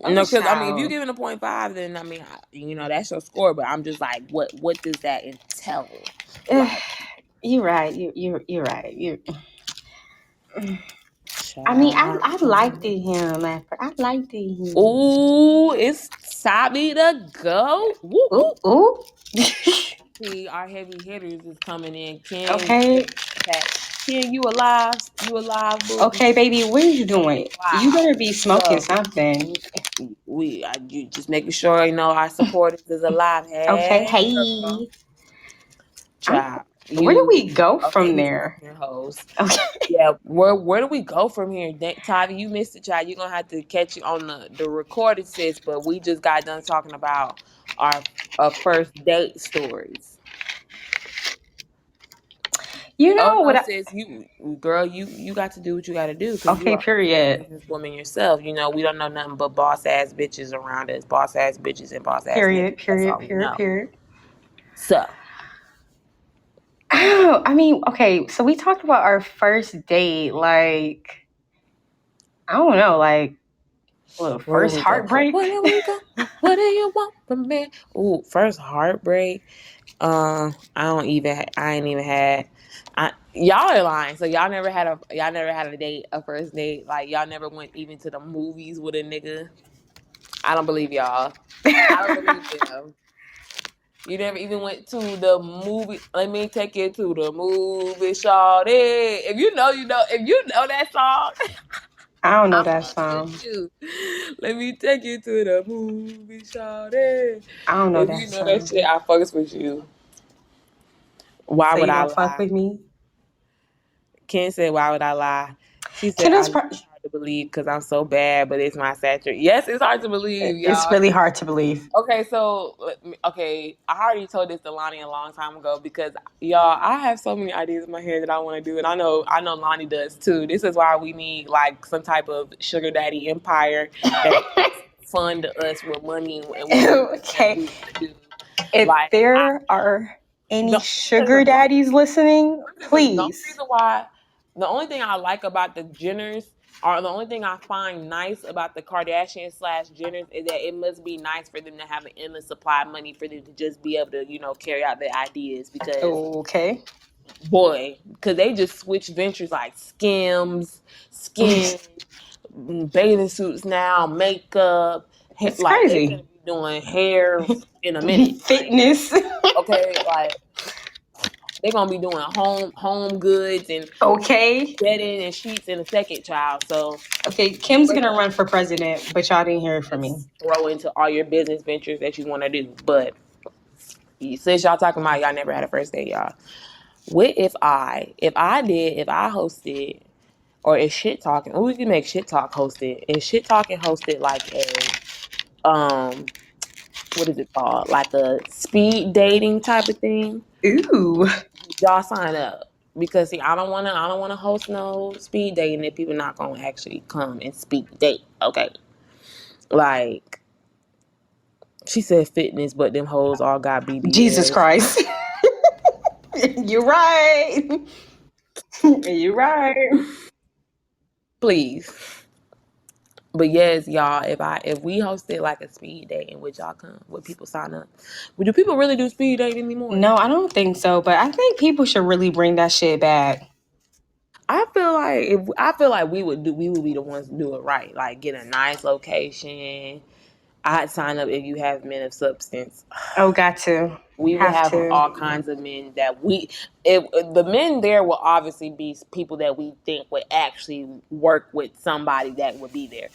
Oh, No, because I mean, if you're child. giving a point five, then I mean, that's your score. But I'm just like, what does that entail? Like, You're right. You're right. You. I mean, I liked child. him. I liked him. Ooh, it's time to go. Woo Ooh, woo. ooh. See, our heavy hitters is coming in. Ken, Okay, Ken, you alive? You alive, boo? okay, baby. What are you doing? You Wow. better be smoking So something. you just making sure our supporters is alive. Okay, Hey, girl, hey. I'm. child, Where do you we go okay? from We there? smoking hoes. Okay. Yeah, where do we go from here? Tavi, you missed it, child. You're gonna have to catch it on the recorded sis, but we just got done talking about our first date stories. You Oh know no, what? sis, you girl, you got to do what you got to do because you Okay, are also a period. businesswoman yourself. We don't know nothing but boss ass bitches around us, boss ass bitches and boss ass niggas. Period. That's Period. all we Period. know. Period. So, Oh, I mean, okay. So we talked about our first date. Like, I don't know. Like, well, where do first we go? Where heartbreak. do we go? What do you want from me? Ooh, first heartbreak. I ain't even had. Y'all are lying. So y'all never had a date, a first date. Like y'all never went even to the movies with a nigga. I don't believe y'all. I don't believe them. You never even went to the movie. Let me take you to the movie, Shawty. If you know, you know. If you know that song, I don't know I that fucks with song. you. Let me take you to the movie, shawty. I don't know If that you know that shit, song. I fucks with you. Why So would you I don't fuck lie? with me? Ken said, "Why would I lie?" She said, Can "I this? know it's hard to believe because I'm so bad, but it's my saturated." Yes, it's hard to believe, It's y'all. really hard to believe. Okay, so okay, I already told this to Lonnie a long time ago because y'all, I have so many ideas in my head that I want to do, and I know Lonnie does too. This is why we need like some type of sugar daddy empire that fund us with money and whatever the hell Okay. we want to do. If Like, there are any let me tell you sugar something. daddies listening, Let me tell you something. The only please. reason why, the only thing I like about the Jenners, or the only thing I find nice about the Kardashians slash Jenners, is that it must be nice for them to have an endless supply of money for them to just be able to, carry out their ideas. Because Okay. boy, because they just switch ventures like Skims, skin, bathing suits now, makeup, It's like they crazy. gonna be doing hair in a minute. Like, Fitness. okay, like they're gonna be doing home goods and Okay. bedding and sheets in a second, child. So Okay, Kim's let's gonna run for president, but y'all didn't hear it from me. just throw into all your business ventures that you want to do. But since y'all talking about y'all never had a first date, y'all, what if I hosted, or if Shit Talking, we can make Shit Talk hosted. If Shit Talking hosted like a um, what is it called? Like a speed dating type of thing. Ooh. Would y'all sign up? Because see, I don't wanna host no speed dating if people not gonna actually come and speed date. Okay, like she said fitness, but them hoes all got Jesus BBLs. Christ. You're right. You're right. Please. But yes, y'all, if we hosted like a speed date, would y'all come? Would people sign up? Would do people really do speed dating anymore? No, I don't think so, but I think people should really bring that shit back. I feel like we would be the ones to do it right. Like get a nice location. I'd sign up if you have men of substance. Oh, got to. We would Have have to. all kinds of men that the men there will obviously be people that we think would actually work with somebody that would be there.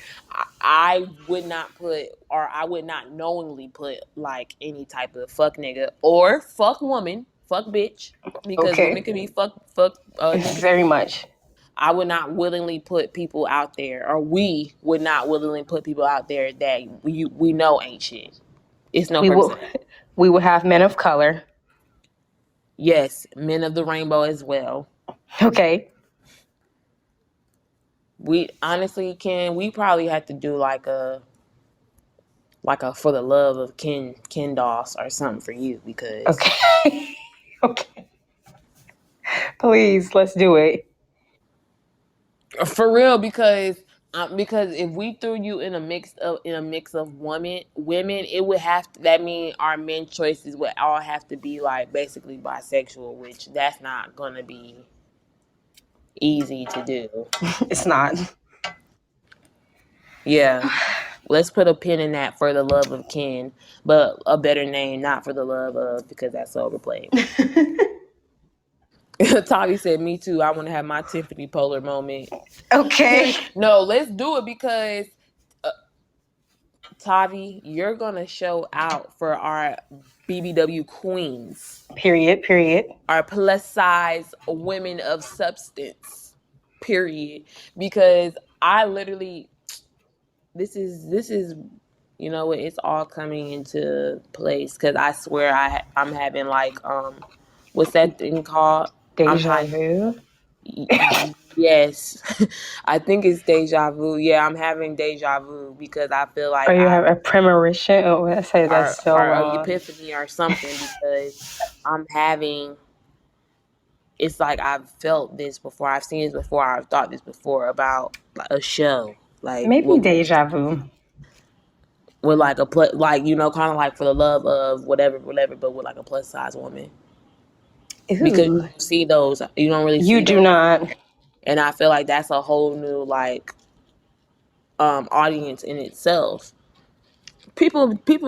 I would not put, or I would not knowingly put like any type of fuck nigga or fuck woman, fuck bitch, because women Okay. can be fuck niggas Very too. much. I would not willingly put people out there, or we would not willingly put people out there that we know ain't shit. It's no We purpose will in that. we will have men of color. Yes, men of the rainbow as well. Okay. We honestly can. We probably have to do like a for the love of Ken Doss or something for you because Okay. Okay. Please, let's do it. for real because if we threw you in a mix of women, it would have to, that mean our men choices would all have to be like basically bisexual, which that's not gonna be easy to do. It's not. Yeah. Let's put a pin in that for the love of Ken, but a better name, not for the love of, because that's so overplayed. Tavi said, "Me too. I want to have my Tiffany Polar moment." Okay. No, let's do it because uh, Tavi, you're gonna show out for our BBW queens, Period. Period. our plus size women of substance. Period. Because I literally, this is it's all coming into place because I swear I'm having like what's that thing called? I'm Deja having vu. yes, I think it's deja vu. Yeah, I'm having deja vu because I feel Or like you have a premonition. Oh, I say that's so or a wrong. epiphany or something because I'm having. It's like I've felt this before. I've seen this before. I've thought this before about like, a show, like Maybe what we deja vu. with like like kind of like for the love of whatever, but with like a plus size woman because Ooh. you don't really You see do those, not. and I feel like that's a whole new like audience in itself. People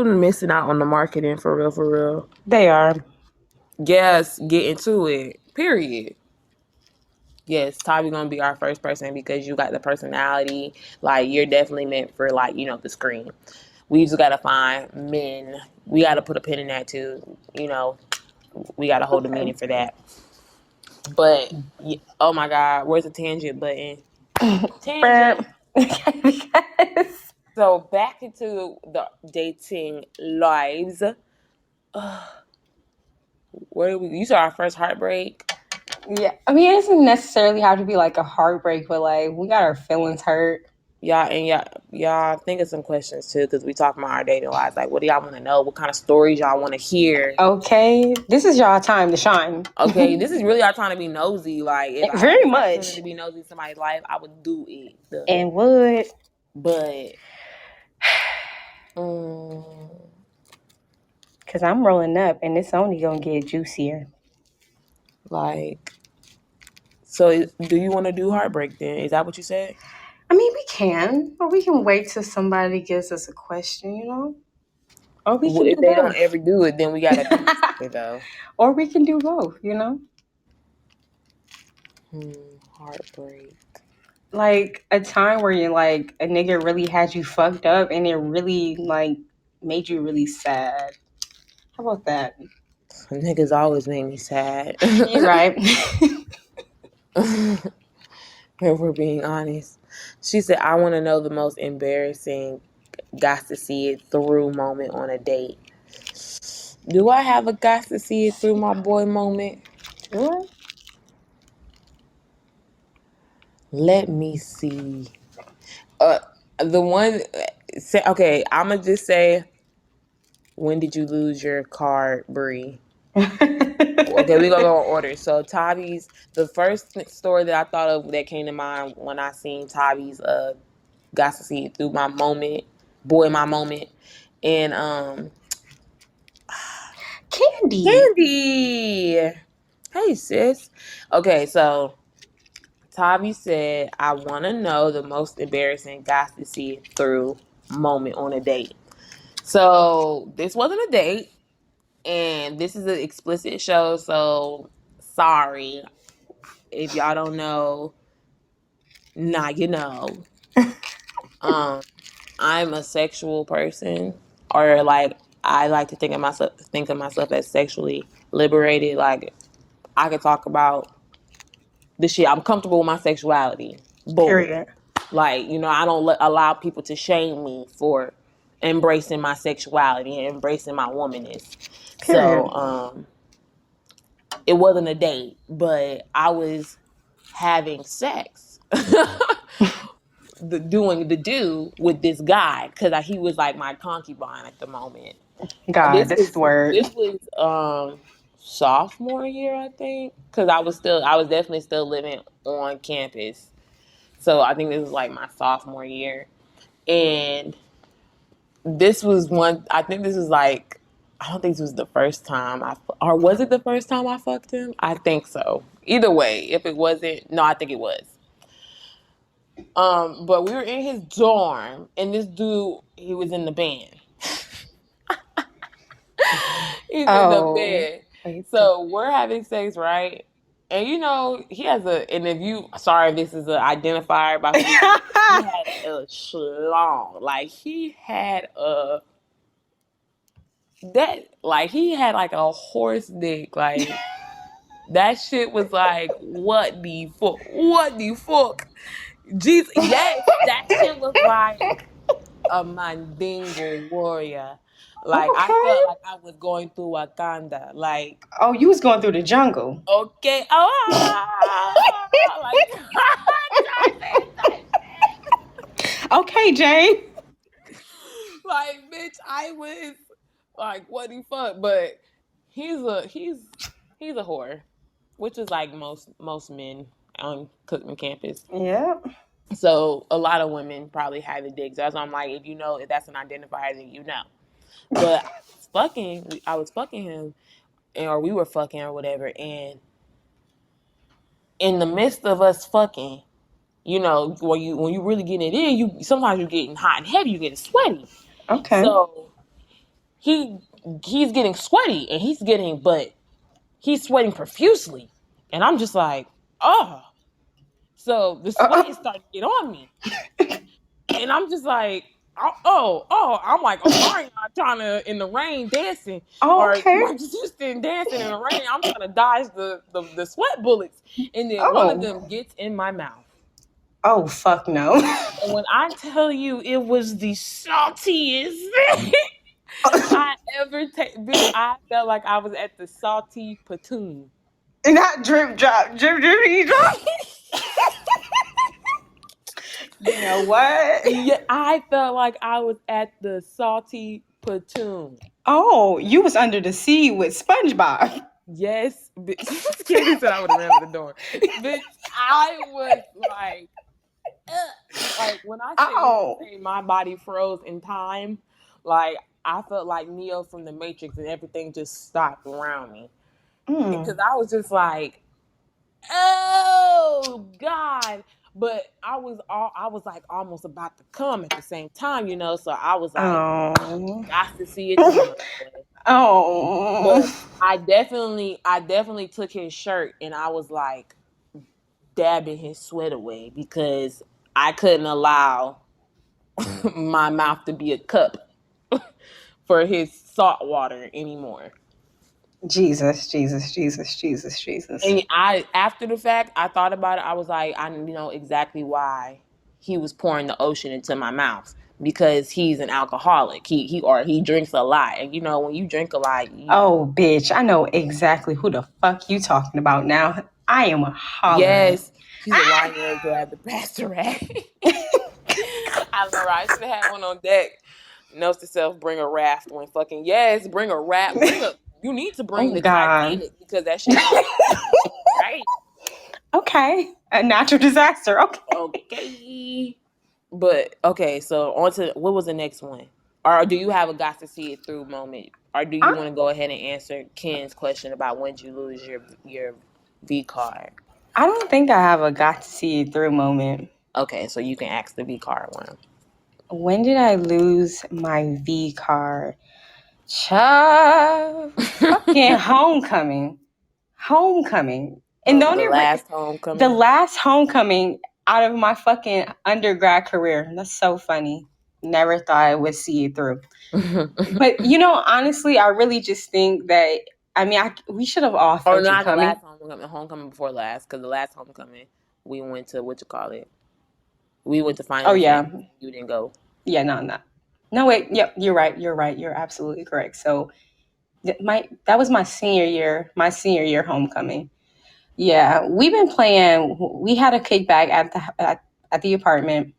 are missing out on the marketing for real, for real. They are. Yes, get into it. Period. Yes, Tavi gonna be our first person because you got the personality. Like you're definitely meant for like the screen. We just gotta find men. We gotta put a pin in that too. We gotta hold the Okay. meaning for that. But oh my God, where's the tangent button? Tangent. Because So back into the dating lives. Where did we? You saw our first heartbreak. yeah, I mean, it doesn't necessarily have to be like a heartbreak, but like we got our feelings hurt. Y'all think of some questions too, because we talking about our dating lives. Like, what do y'all want to know? What kind of stories y'all want to hear? Okay, this is y'all time to shine. Okay, this is really our time to be nosy. Like, if I had Very this opportunity much. to be nosy in somebody's life, I would do it. And would. But, um, Because I'm rolling up and it's only going to get juicier. like, so do you want to do heartbreak then? Is that what you said? I mean, we can, or we can wait till somebody gives us a question, you know? Or we Well, can if do they don't both. ever do it, then we gotta think of something though. Or we can do both, you know? Heartbreak. Like a time where you're like, a nigga really had you fucked up and it really, like, made you really sad. How about that? Niggas always make me sad. You're right. If we're being honest. She said, I want to know the most embarrassing, got to see it through moment on a date. Do I have a got to see it through my boy moment? Do Let me see. Uh, the one, okay, I'm going to just say, when did you lose your card, Bree? Okay, we're gonna it? go in order. So Tavi's the first story that I thought of that came to mind when I seen Tavi's got to see it through my moment, boy my moment. And Candy. Candy. Hey sis. Okay, so Tavi said I wanna know the most embarrassing got to see it through moment on a date. So this wasn't a date and this is an explicit show, so sorry. If y'all don't know, now you know. Um, I'm a sexual person, or like I like to think of myself as sexually liberated. Like I can talk about the shit. I'm comfortable with my sexuality. Boom. Period. Like I don't allow people to shame me for embracing my sexuality and embracing my womanness. So Period. it wasn't a date, but I was having sex. Doing the do with this guy because he was like my concubine at the moment. God, This this is was the word. this was sophomore year, I think, because I was definitely still living on campus. So I think this was like my sophomore year, and this was one. I think this was like I don't think this was the first time or was it the first time I fucked him? I think so. Either way, if it wasn't, no, I think it was. But we were in his dorm, and this dude, he was in the band. He's in the Oh, bed. wait. So we're having sex, right? And he has and if sorry if this is an identifier about who this is, he had a schlong. Like, he had he had like a horse dick. Like, that shit was like, what the fuck? What the fuck? Jesus, yes, that shit was like a Mandingo warrior. Like, I felt Okay. like I was going through Wakanda. Like, Oh, you was going through the jungle. okay, like Tarzan type Okay, Jane. shit. Like, bitch, I was like, what the fuck? But he's a whore, which is like most men on Cookman campus. Yeah. So a lot of women probably have the dick. So that's why I'm like, if that's an identifier, then you know. But I was fucking him, or we were fucking or whatever, and in the midst of us fucking, when you really getting it in, you sometimes you're getting hot and heavy, you're getting sweaty. Okay. So he he's getting sweaty, but he's sweating profusely, and I'm just like, oh. So the sweat Uh, is starting to get on me. And I'm just like, I'm like, Omari not trying to in the rain dancing, oh, or okay. Marcus Houston dancing in the rain. I'm trying to dodge the sweat bullets. And then one of Oh. them gets in my mouth. Oh, fuck no. And when I tell you it was the saltiest I ever take, bitch, I felt like I was at the salty platoon. Not drip drop, drip drop. You know what? Yeah, I felt like I was at the salty platoon. Oh, you was under the sea with SpongeBob. Yes, bitch. Katie said I would have ran out the door. Bitch, I was like when I Oh. say my body froze in time, like I felt like Neo from the Matrix and everything just stopped around me. Because Mm. I was just like, oh God. But I was like almost about to come at the same time, so I was like, Oh. got to see it through, my boy. Oh. But I definitely took his shirt and I was like dabbing his sweat away because I couldn't allow my mouth to be a cup for his salt water anymore. Jesus, Jesus, Jesus, Jesus, Jesus. And after the fact, I thought about it. I was like, I know exactly why he was pouring the ocean into my mouth because he's an alcoholic. He drinks a lot, and when you drink a lot, Oh, bitch, I know exactly who the fuck you talking about now. I am hollering. yes, he's a liar. Grab the pastor rat. I remember I should have had one on deck. Notes to self, bring a raft when fucking yes, bring a raft, you need to bring Oh, the God. Titanic because that shit is gonna right. Okay. A natural disaster. Okay. Okay. But okay, so on to what was the next one? Or do you have a got to see it through moment? Or do you I, want to go ahead and answer Ken's question about when did you lose your V card? I don't think I have a got to see it through moment. Okay, so you can ask the V card one. When did I lose my V card? Child, fucking homecoming. Homecoming. And The last the homecoming. last homecoming out of my fucking undergrad career. That's so funny. Never thought I would see it through. But honestly, I really just think that we should have all Or felt it not the coming. last homecoming, homecoming before last, because the last homecoming we went to what you call it. We went to Oh finals and yeah, everything. You didn't go. yeah, no, no, wait, yep, you're right, you're right, you're absolutely correct. So my that was my senior year homecoming. Yeah, we've been playing. We had a kickback at the apartment.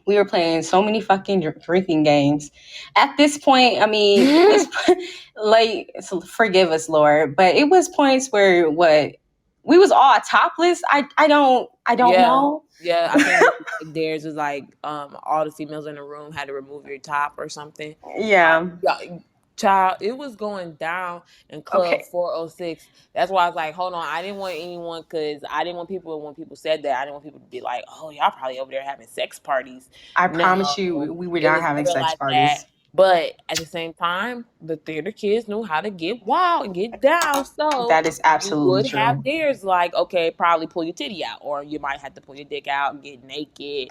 We were playing so many fucking drinking games. At this point, I mean, it was like, so forgive us, Lord, but it was points where what we was all topless. I don't Yeah, know. yeah. I think like theirs was like all the females in the room had to remove your top or something. Yeah. Yeah, child, it was going down in Club Okay. 406. That's why I was like, hold on, I didn't want anyone because I didn't want people when people said that. I didn't want people to be like, oh, y'all probably over there having sex parties. I promise No, you, we were it not was having never sex like that. parties. But at the same time, the theater kids knew how to get wild and get down. So That is you absolutely would have true. theirs like, okay, probably pull your titty out, or you might have to pull your dick out and get naked.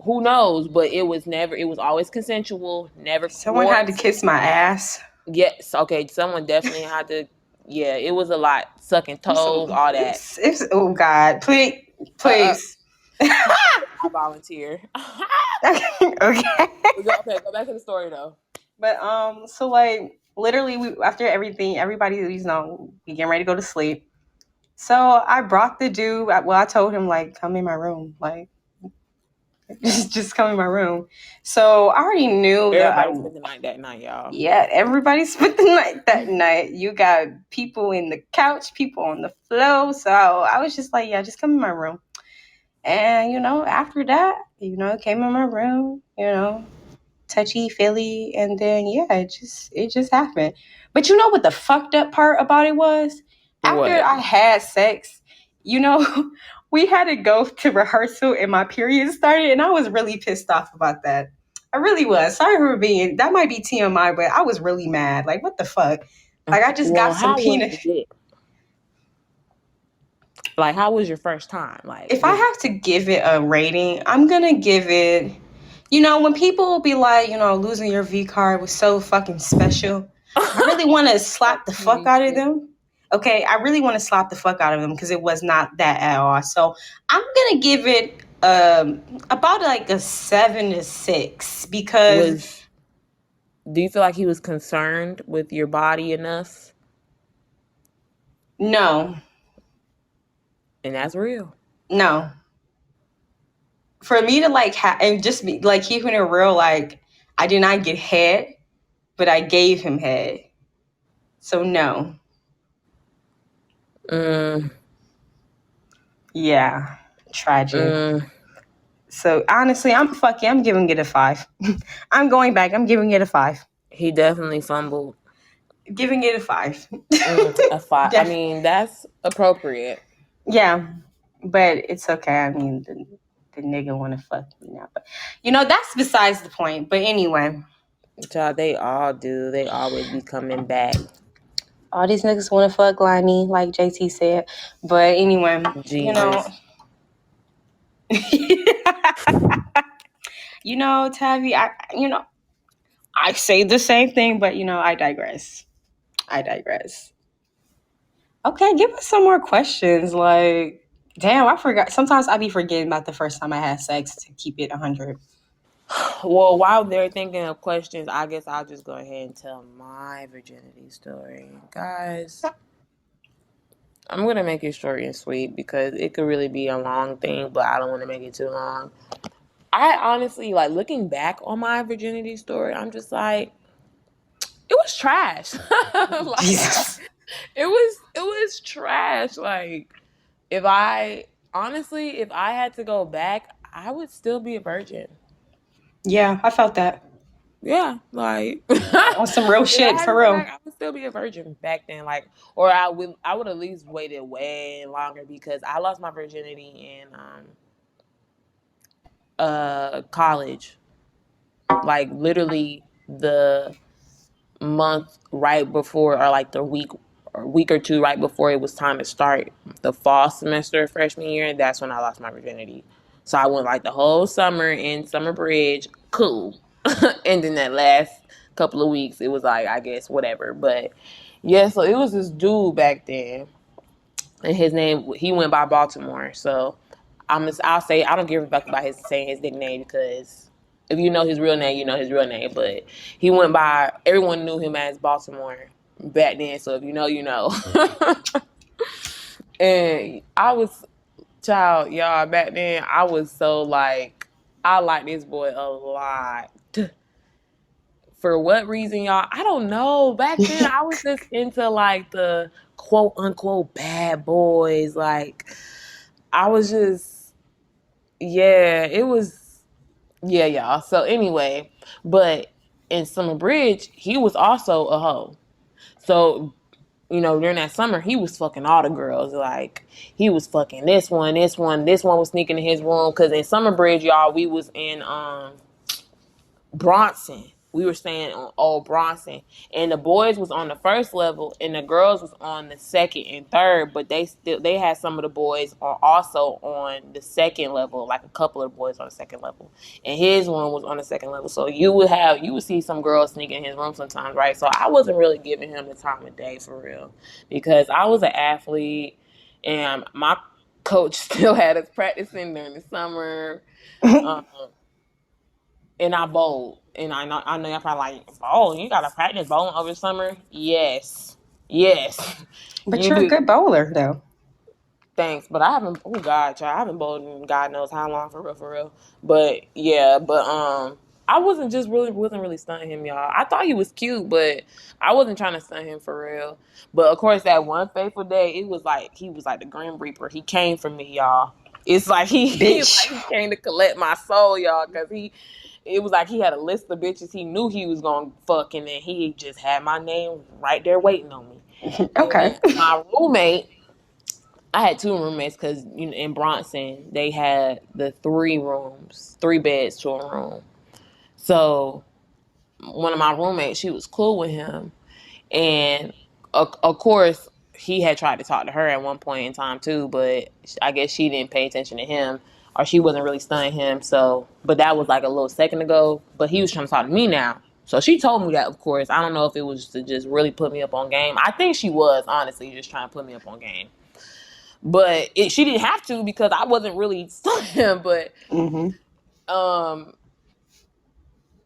Who knows? But it was always consensual, never Someone had to quarantined. kiss my ass. Yes, okay, someone definitely had to. Yeah, it was a lot. Sucking toes, all that. Oh God, please, Uh, uh please. Tia said I volunteer. Okay. Go back to the story though. But so like literally, after everything, everybody, we getting ready to go to sleep. So I brought the dude. Well, I told him like, come in my room, like just come in my room. So I already knew that Everybody spent the night that night, y'all. yeah, everybody spent the night that night. You got people in the couch, people on the floor. So I was just like, yeah, just come in my room. And after that, came in my room, touchy feely, and then yeah, it just happened. But you know what the fucked up part about it was? After What? I had sex, you know, we had to go to rehearsal and my period started, and I was really pissed off about that. I really was. Sorry for being that might be TMI, but I was really mad. Like, what the fuck? Like I just Well, got some how was peanut. the dick? Like, how was your first time? Like, If I have to give it a rating, I'm gonna give it. When people will be like, losing your V card was so fucking special, I really want to that slap the fuck petty out of shit. them. Okay, I really want to slap the fuck out of them because it was not that at all. So I'm gonna give it about like a 7 to 6 because Was Do you feel like he was concerned with your body enough? no, And that's real. no, for me to like and just be like keeping it real, like I did not get head, but I gave him head. So no, Mm, yeah, tragic. mm, So honestly, I'm giving it a 5. I'm going back. I'm giving it a 5. he definitely fumbled. Giving it a 5. A five. I Def- mean, that's appropriate. yeah, but it's okay. I mean, the nigga want to fuck me now, but that's besides the point. But anyway, Child, they all do. They always be coming back. all these niggas want to fuck Lonnie, like JT said. But anyway, you know, Jesus. Tavi, I say the same thing, but I digress. I digress. Okay, give us some more questions. Like, damn, I forgot. Sometimes I be forgetting about the first time I had sex to keep it 100. Well, while they're thinking of questions, I guess I'll just go ahead and tell my virginity story. Guys, I'm going to make it short and sweet because it could really be a long thing, but I don't want to make it too long. I honestly, like, looking back on my virginity story, I'm just like, it was trash. Like, Jesus. it was trash. Like, if I honestly, if I had to go back, I would still be a virgin. Yeah, I felt that. Yeah, like On some real if I shit, had for to go real. back, I would still be a virgin back then. Like, or I would at least waited way longer because I lost my virginity in college. Like literally the month right before, or like the week or two right before it was time to start the fall semester of freshman year. And that's when I lost my virginity. So I went like the whole summer in Summer Bridge, cool. And then that last couple of weeks, it was like, I guess whatever. But yeah, so it was this dude back then, and his name, he went by Baltimore. So I'll say I don't give a fuck about his saying his nickname because if you know his real name, you know his real name. But he went by, everyone knew him as Baltimore back then. So if you know, you know. And I was, child, y'all, back then I was so like, I like this boy a lot. For what reason, y'all? I don't know. Back then I was just into like the quote unquote bad boys. Like I was just, yeah, it was, yeah, y'all. So anyway, but in Summer Bridge, he was also a hoe. So, during that summer, he was fucking all the girls. Like, he was fucking this one was sneaking in his room. Cause in Summer Bridge, y'all, we was in Bronson. We were staying on Old Bronson, and the boys was on the first level, and the girls was on the second and third. But they had some of the boys are also on the second level, like a couple of boys on the second level, and his room was on the second level. So you would see some girls sneaking in his room sometimes, right? So I wasn't really giving him the time of day for real, because I was an athlete, and my coach still had us practicing during the summer. Um, and I bowled. And I know y'all probably like, oh, you gotta practice bowling over summer? Yes. Yes. But You you're a do. good bowler, though. Thanks. But I haven't, oh God, child, I haven't bowled in God knows how long, for real, for real. But yeah, but I wasn't really stunting him, y'all. I thought he was cute, but I wasn't trying to stunt him for real. But of course that one fateful day, it was like he was like the Grim Reaper. He came for me, y'all. It's like Bitch. he came to collect my soul, y'all, because it was like he had a list of bitches he knew he was gonna fuck, and then he just had my name right there waiting on me. And Okay. then my roommate, I had two roommates because in Bronson they had the three rooms, three beds to a room. So one of my roommates, she was cool with him, and of course he had tried to talk to her at one point in time too, but I guess she didn't pay attention to him, or she wasn't really stunning him. So, but that was like a little second ago. But he was trying to talk to me now. So she told me that, of course. I don't know if it was to just really put me up on game. I think she was honestly just trying to put me up on game. But she didn't have to because I wasn't really stunning him. But Mm-hmm. um,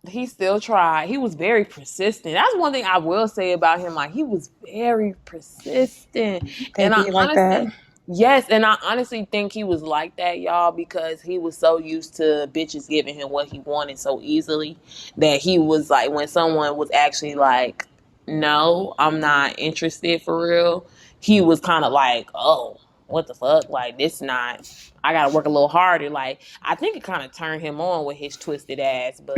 he still tried. He was very persistent. That's one thing I will say about him. Like, he was very persistent. They And I be like that. honestly, yes, and I honestly think he was like that, y'all, because he was so used to bitches giving him what he wanted so easily that he was like, when someone was actually like, no, I'm not interested for real, he was kind of like, oh, what the fuck? Like, this not, I gotta work a little harder. Like, I think it kind of turned him on with his twisted ass, but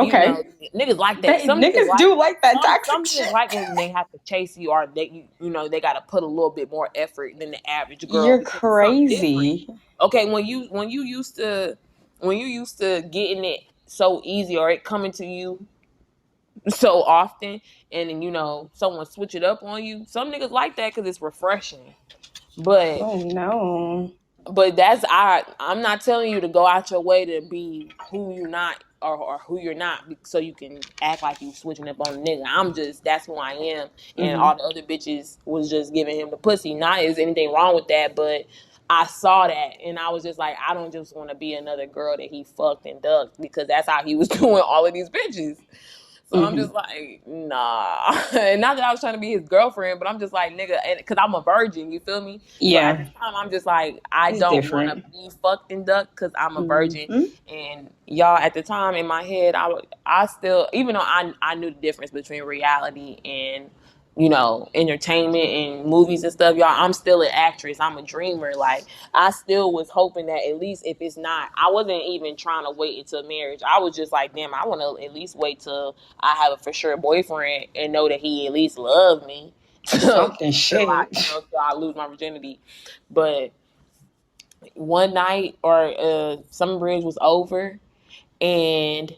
you know, Okay. niggas like that. They Some niggas niggas like do like that some toxic niggas shit. like when they have to chase you, or you know, they got to put a little bit more effort than the average girl You're because it's something different. crazy. Okay, when you used to getting it so easy, or it coming to you so often, and then you know someone switch it up on you. Some niggas like that because it's refreshing. But Oh no. that's I'm not telling you to go out your way to be who you not, or who you're not, so you can act like you switching up on a nigga. I'm just, that's who I am, and Mm-hmm. all the other bitches was just giving him the pussy. Not is anything wrong with that, but I saw that and I was just like, I don't just want to be another girl that he fucked and ducked, because that's how he was doing all of these bitches. So I'm Mm-hmm. just like, nah. And not that I was trying to be his girlfriend, but I'm just like, nigga, because I'm a virgin, you feel me? So at Yeah. this time, I'm just like, I It's don't want to different. be fucked and ducked because I'm a virgin. Mm-hmm. And y'all, at the time in my head, I still, even though I knew the difference between reality and, you know, entertainment and movies and stuff, y'all, I'm still an actress. I'm a dreamer. Like, I still was hoping that at least if it's not, I wasn't even trying to wait until marriage. I was just like, damn, I want to at least wait till I have a for sure boyfriend and know that he at least loved me till Something I, shit. you know, till I lose my virginity. But one night, or Summer Bridge was over, and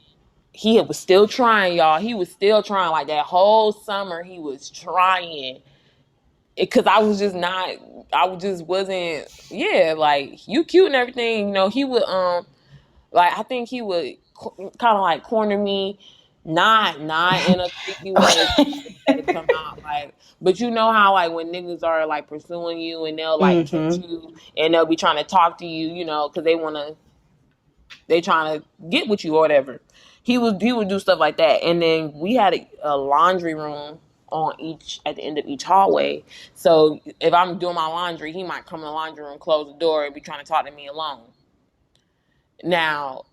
he was still trying, y'all. He was still trying. Like, that whole summer, he was trying. Because I was just not, I just wasn't, yeah, like, you cute and everything. You know, he would, like, I think he would kind of like corner me, not in a creepy way, Okay. to come out like, but you know how like when niggas are like pursuing you and they'll like catch Mm-hmm. you and they'll be trying to talk to you, you know, because they trying to get with you or whatever. He would do stuff like that, and then we had a laundry room on each at the end of each hallway. So if I'm doing my laundry, he might come in the laundry room, close the door, and be trying to talk to me alone. Now,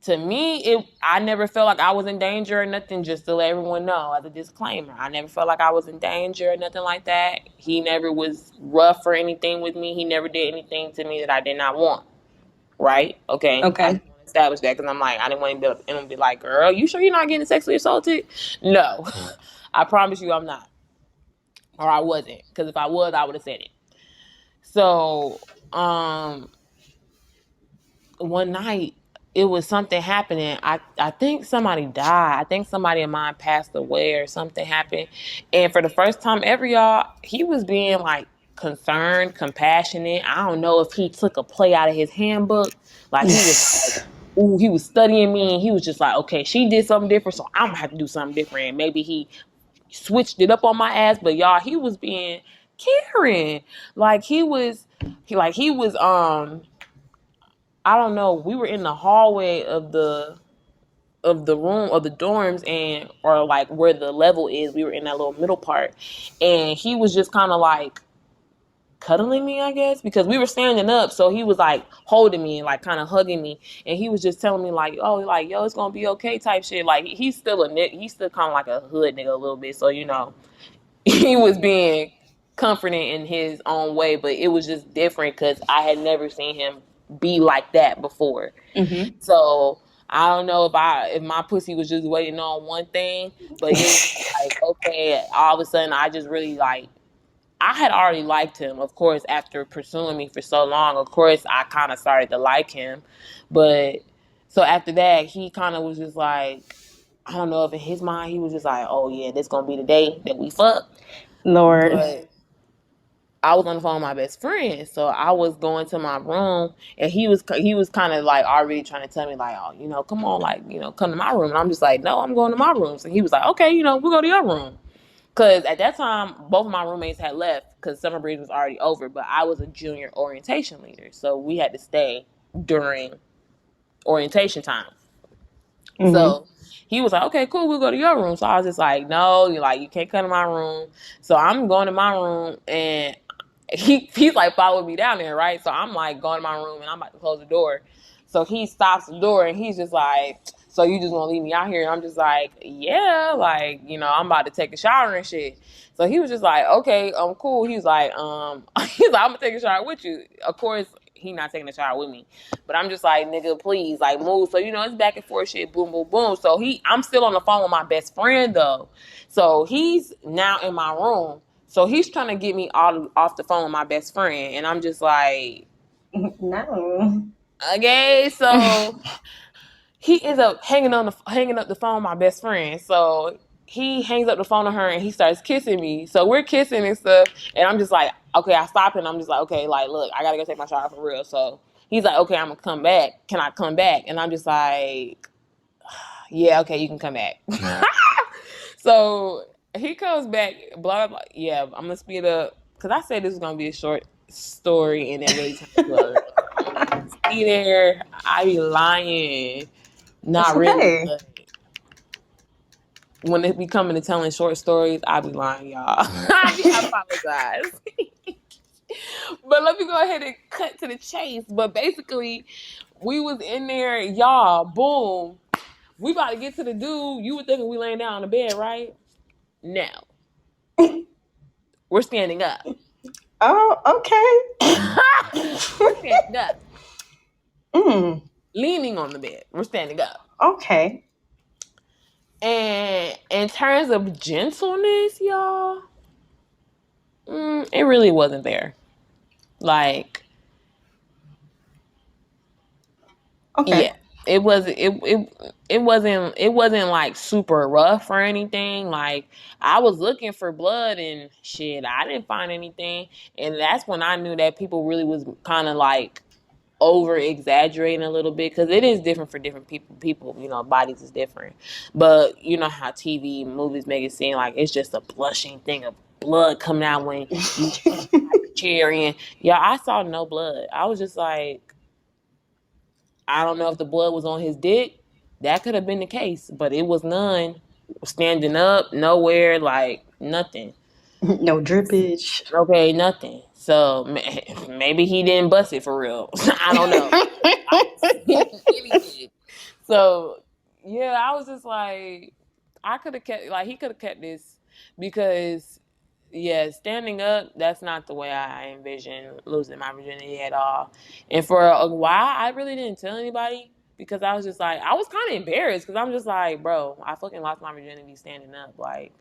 to me, I never felt like I was in danger or nothing. Just to let everyone know, as a disclaimer, I never felt like I was in danger or nothing like that. He never was rough or anything with me. He never did anything to me that I did not want. Right? Okay, I Okay. just want to establish that because I'm like, I didn't want to be like, girl, you sure you're not getting sexually assaulted? No, I promise you, I'm not, or I wasn't. Because if I was, I would have said it. So, one night it was something happening. I think somebody died. I think somebody of mine passed away or something happened. And for the first time ever, y'all, he was being like concerned, compassionate. I don't know if he took a play out of his handbook. Like, he was like, ooh, he was studying me and he was just like, okay, she did something different, so I'm gonna have to do something different. And maybe he switched it up on my ass, but y'all, he was being caring. Like, he was I don't know. We were in the hallway of the room of the dorms, and or like where the level is. We were in that little middle part, and he was just kind of like cuddling me, I guess, because we were standing up. So he was like holding me and like kind of hugging me, and he was just telling me like, oh, like, yo, it's gonna be okay type shit. Like, he's still he's still kind of like a hood nigga a little bit. So, you know, he was being comforting in his own way, but it was just different because I had never seen him be like that before. Mm-hmm. So I don't know if my pussy was just waiting on one thing, but it was just like, okay, all of a sudden I just really like, I had already liked him, of course, after pursuing me for so long. Of course, I kind of started to like him, but so after that, he kind of was just like, I don't know if in his mind he was just like, oh yeah, this gonna be the day that we fuck. Lord. but I was on the phone with my best friend, so I was going to my room, and he was kind of like already trying to tell me like, oh, come on, like, come to my room, and I'm just like, no, I'm going to my room. So he was like, okay, we'll go to your room, because at that time both of my roommates had left because summer break was already over, but I was a junior orientation leader, so we had to stay during orientation time. Mm-hmm. So he was like, okay, cool, we'll go to your room. So I was just like, no, you can't come to my room. So I'm going to my room, and he's like following me down there, right? So I'm like going to my room, and I'm about to close the door. So he stops the door, and he's just like, so you just want to leave me out here? And I'm just like, yeah, like, I'm about to take a shower and shit. So he was just like, okay, cool. He was like, he's like, I'm gonna take a shower with you. Of course, he not taking a shower with me. But I'm just like, nigga, please, like, move. So, it's back and forth shit, boom, boom, boom. So I'm still on the phone with my best friend though. So he's now in my room. So he's trying to get me off the phone with my best friend. And I'm just like, No. okay. So he ends up hanging up the phone with my best friend. So he hangs up the phone on her, and he starts kissing me. So we're kissing and stuff, and I'm just like, okay, I stop, and I'm just like, okay, like, look, I gotta go take my shower for real. So he's like, okay, I'm gonna come back. Can I come back? And I'm just like, yeah, okay, you can come back. So he comes back, blah, blah, blah. Yeah, I'm gonna speed up because I said this was gonna be a short story, and it really turned into a long one. See there, I be lying. It's Not really, okay. but when it be coming to telling short stories, I be lying, y'all. I apologize. But let me go ahead and cut to the chase. But basically, we was in there, y'all. Boom. We about to get to the dude. You were thinking we laying down on the bed, right? Now we're standing up. Oh, We're okay. standing up, Mm, leaning on the bed. We're standing up. okay. And in terms of gentleness, y'all, it really wasn't there. Like, Okay. yeah, it wasn't like super rough or anything. Like, I was looking for blood and shit. I didn't find anything, and that's when I knew that people really was kind of like over exaggerating a little bit, because it is different for different people, bodies is different. But you know how TV movies make it seem like it's just a blushing thing of blood coming out when you untie your chair, and yeah, I saw no blood. I was just like, I don't know if the blood was on his dick. That could have been the case, but it was none. Standing up, nowhere, like nothing. No drippage. Okay, nothing. So maybe he didn't bust it for real. I don't know. I didn't see anything. So yeah, I was just like, I could have kept, like, he could have kept this, because yeah, standing up, that's not the way I envision losing my virginity at all. And for a while, I really didn't tell anybody, because I was just like, I was kind of embarrassed, because I'm just like, bro, I fucking lost my virginity standing up, like.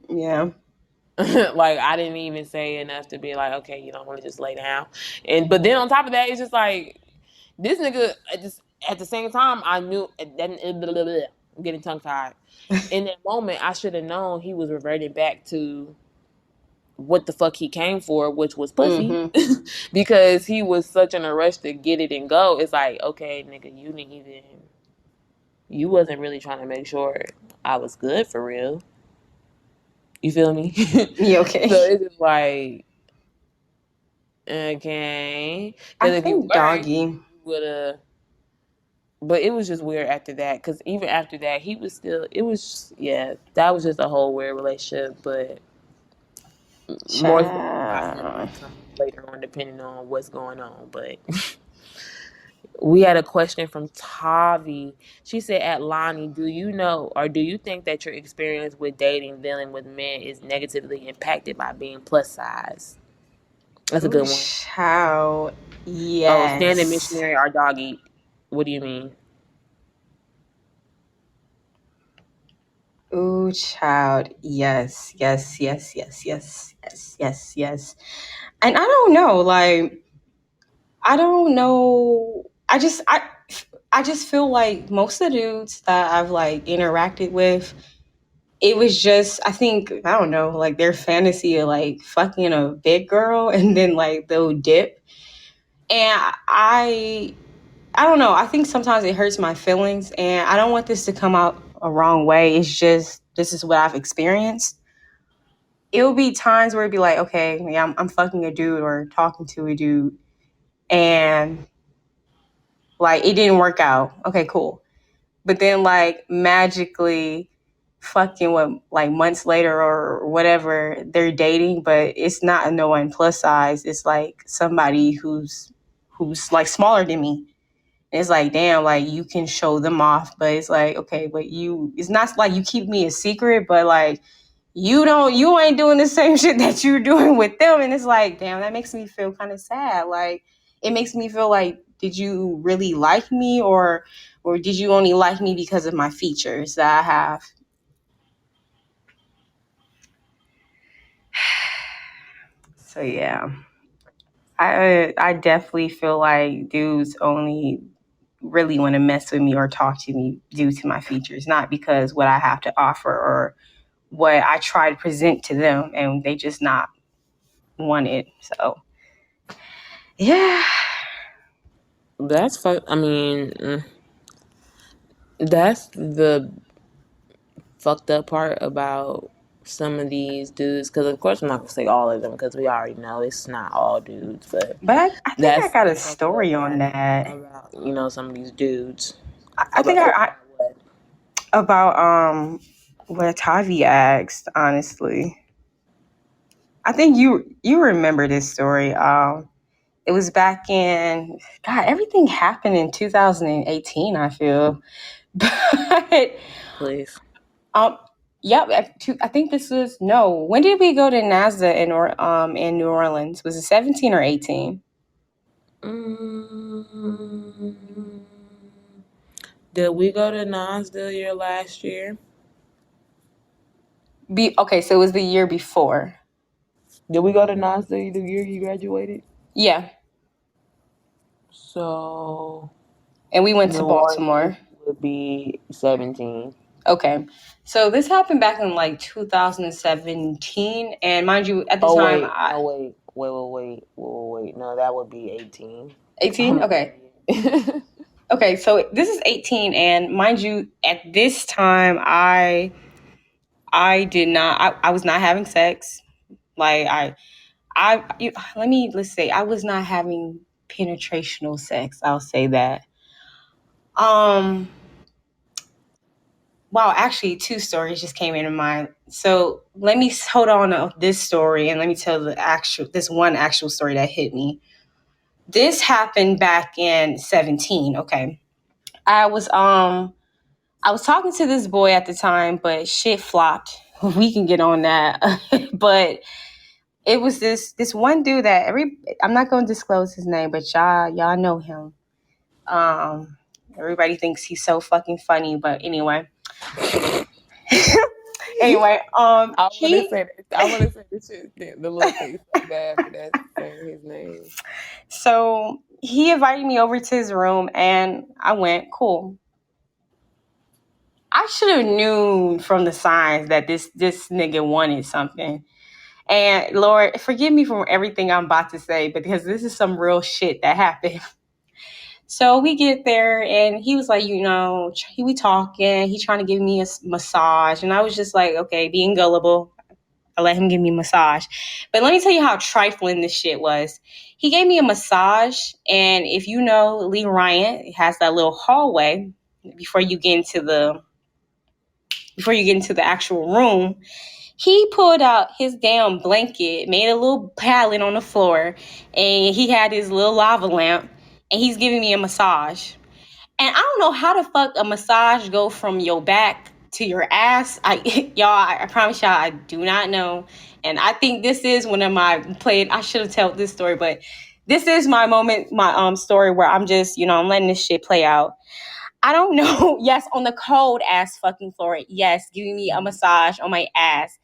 Yeah. Like, I didn't even say enough to be like, okay, you don't want to just lay down. But then on top of that, it's just like, this nigga, just at the same time, I knew that I'm getting tongue tied. In that moment, I should have known he was reverting back to what the fuck he came for, which was pussy. Mm-hmm. Because he was such in a rush to get it and go. It's like, okay, nigga, you wasn't really trying to make sure I was good for real. You feel me? You okay? So it's just like, okay, I because if you think weren't, doggy. you would have. But it was just weird after that. Because even after that, he was still. It was, yeah. That was just a whole weird relationship. But more stories I Child. might come later on, depending on what's going on. But we had a question from Tavi. She said, "At Lonnie, do you know, or do you think that your experience with dating, dealing with men, is negatively impacted by being plus size?" That's a Ooh, good one. child. Oh, standing Yes. missionary or doggy? What do you mean? Ooh, child. Yes. Yes. Yes. Yes. Yes. Yes. Yes. Yes. And I don't know. Like, I don't know. I just feel like most of the dudes that I've like interacted with, it was just, I think, I don't know, like their fantasy of like fucking a big girl and then like they'll dip. And I don't know. I think sometimes it hurts my feelings, and I don't want this to come out a wrong way. It's just this is what I've experienced. It'll be times where it'd be like, okay, yeah, I'm fucking a dude or talking to a dude, and like it didn't work out. Okay, cool. But then like magically, fucking what like months later or whatever, they're dating, but it's not no one plus size. It's like somebody who's like smaller than me. It's like, damn, like you can show them off, but it's like, okay, but it's not like you keep me a secret, but like you ain't doing the same shit that you're doing with them. And it's like, damn, that makes me feel kind of sad. Like, it makes me feel like, did you really like me or did you only like me because of my features that I have? So yeah, I definitely feel like dudes only really want to mess with me or talk to me due to my features, not because what I have to offer or what I try to present to them, and they just not want it. So yeah, That's fuck. I mean, that's the fucked up part about some of these dudes. Because of course I'm not gonna say all of them because we already know it's not all dudes. But but I think I that's got the a fucked up story on part that. about some of these dudes. I think About what? about what Tavi asked. Honestly, I think you remember this story. It was back in God. Everything happened in 2018. I feel, but Please. um, yep. I think this was no. When did we go to NASA in New Orleans? Was it 17 or 18? Mm, did we go to Nasdaq year last year? Okay, so it was the year before. Did we go to Nasdaq the year you graduated? Yeah, So and we went to New Orleans Baltimore. would be 17. Okay, so this happened back in like 2017, and mind you, at the Oh time, wait, no wait. No, that would be 18. 18. I'm an Okay, idiot. okay, so this is 18, and mind you, at this time, I did not, I was not having sex. Like let's say I was not having penetrational sex. I'll say that. Um, Wow, actually, two stories just came into mind. So let me hold on to this story and let me tell this one actual story that hit me. This happened back in 17. Okay, I was um I was talking to this boy at the time, but shit flopped. We can get on that, but it was this one dude that I'm not going to disclose his name, but y'all know him. Um, Everybody thinks he's so fucking funny, but anyway. Anyway, I want to he say that. I want to say this shit. The little thing so bad, but that's saying his name. so he invited me over to his room, and I went. Cool. I should have known from the signs that this nigga wanted something. And Lord, forgive me for everything I'm about to say, because this is some real shit that happened. So we get there, and he was like, we talking. He trying to give me a massage, and I was just like, okay, being gullible. I let him give me a massage. But let me tell you how trifling this shit was. He gave me a massage, and if you know Lee Ryan, it has that little hallway before you get into the actual room. He pulled out his damn blanket, made a little pallet on the floor, and he had his little lava lamp, and he's giving me a massage. And I don't know how the fuck a massage go from your back to your ass. I promise y'all, I do not know. And I think this is one of my I should have told this story, but this is my moment, my story where I'm just, I'm letting this shit play out. I don't know. Yes, on the cold ass fucking floor. Yes, giving me a massage on my ass.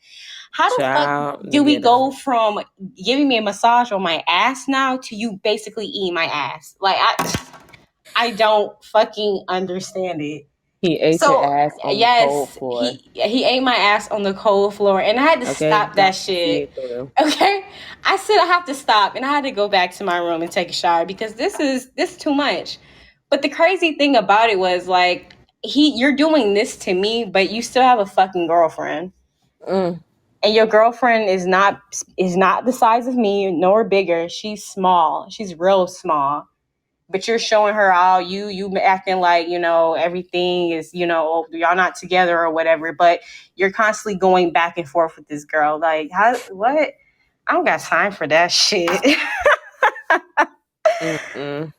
How the fuck Child, the do we ghetto. go from giving me a massage on my ass now to you basically eating my ass? Like I don't fucking understand it. He ate your So ass on the cold yes, floor. he ate my ass on the cold floor, and I had to Okay, stop that got to see shit. it through. Okay, I said I have to stop, and I had to go back to my room and take a shower because this is too much. But the crazy thing about it was like you're doing this to me, but you still have a fucking girlfriend, Mm. and your girlfriend is not the size of me nor bigger. She's small. She's real small, but you're showing her all you acting like everything is y'all not together or whatever, but you're constantly going back and forth with this girl. Like, how? What? I don't got time for that shit. Mm-mm.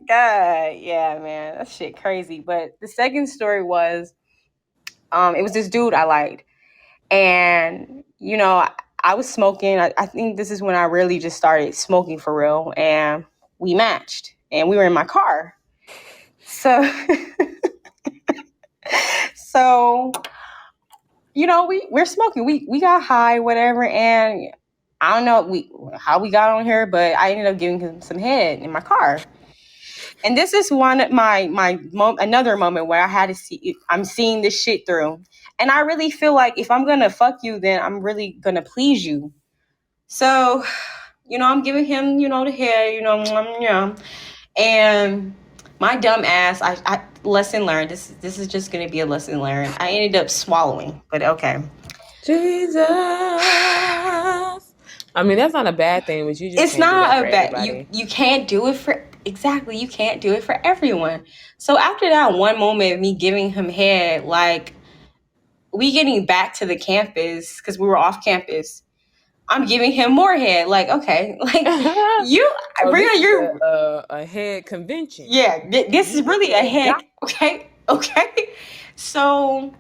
God, yeah, man, that shit crazy. But the second story was, it was this dude I liked, and I was smoking. I think this is when I really just started smoking for real, and we matched, and we were in my car. So, so we're smoking. We got high, whatever, and I don't know how we got on here, but I ended up giving him some head in my car. And this is another moment where I had to see. I'm seeing this shit through, and I really feel like if I'm gonna fuck you, then I'm really gonna please you. So, I'm giving him, the head, and my dumb ass, I lesson learned. This is just gonna be a lesson learned. I ended up swallowing, but okay. Jesus. I mean, that's not a bad thing, but you just It's can't do that for not a bad. You everybody. you can't do it for exactly. You can't do it for everyone. So after that one moment of me giving him head, like we getting back to the campus because we were off campus. I'm giving him more head. Like, okay, like you, Oh, Bria, this is you're a head convention. yeah. This is You really a really head. got Okay, okay. So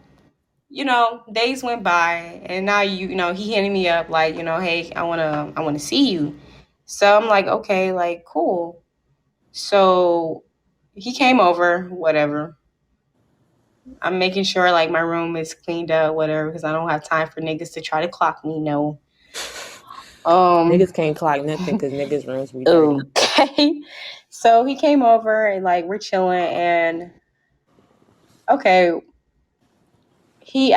days went by, and now he hitting me up like, hey, I wanna see you. So I'm like, okay, like cool. So he came over, whatever. I'm making sure like my room is cleaned up, whatever, because I don't have time for niggas to try to clock me. No. niggas Um. can't clock nothing because niggas rooms be dirty. Okay. So he came over and like we're chilling, and okay, he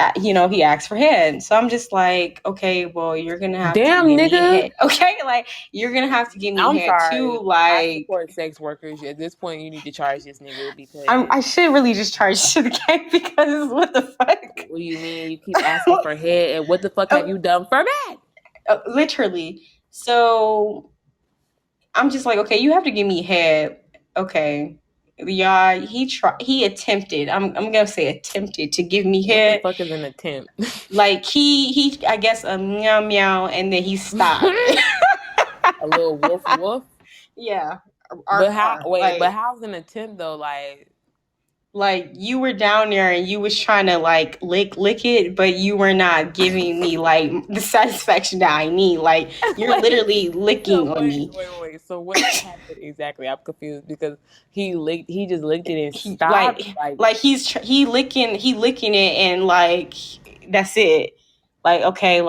asked for head. So I'm just like, okay, well, you're gonna have to Damn, give me nigga. head. Okay, like you're gonna have to give me I'm head too. sorry. I Like support sex workers. At this point, you need to charge this nigga I because should really just charge to the game because what the fuck? what do you mean you keep asking for head and what the fuck have you done for me? Literally. So I'm just like, okay, you have to give me head. Okay. Yeah, he attempted. I'm gonna say attempted to give me What the head. fuck is an attempt? Like he I guess a meow meow and then he stopped. A little woof woof. Yeah. But how? R. Wait, but how's an attempt though? Like you were down there and you was trying to like lick it, but you were not giving me like the satisfaction that I need. Like you're wait. literally licking So on me. wait. So what happened exactly? I'm confused because he just licked it and He stopped. like he licking it and like that's it. Like okay,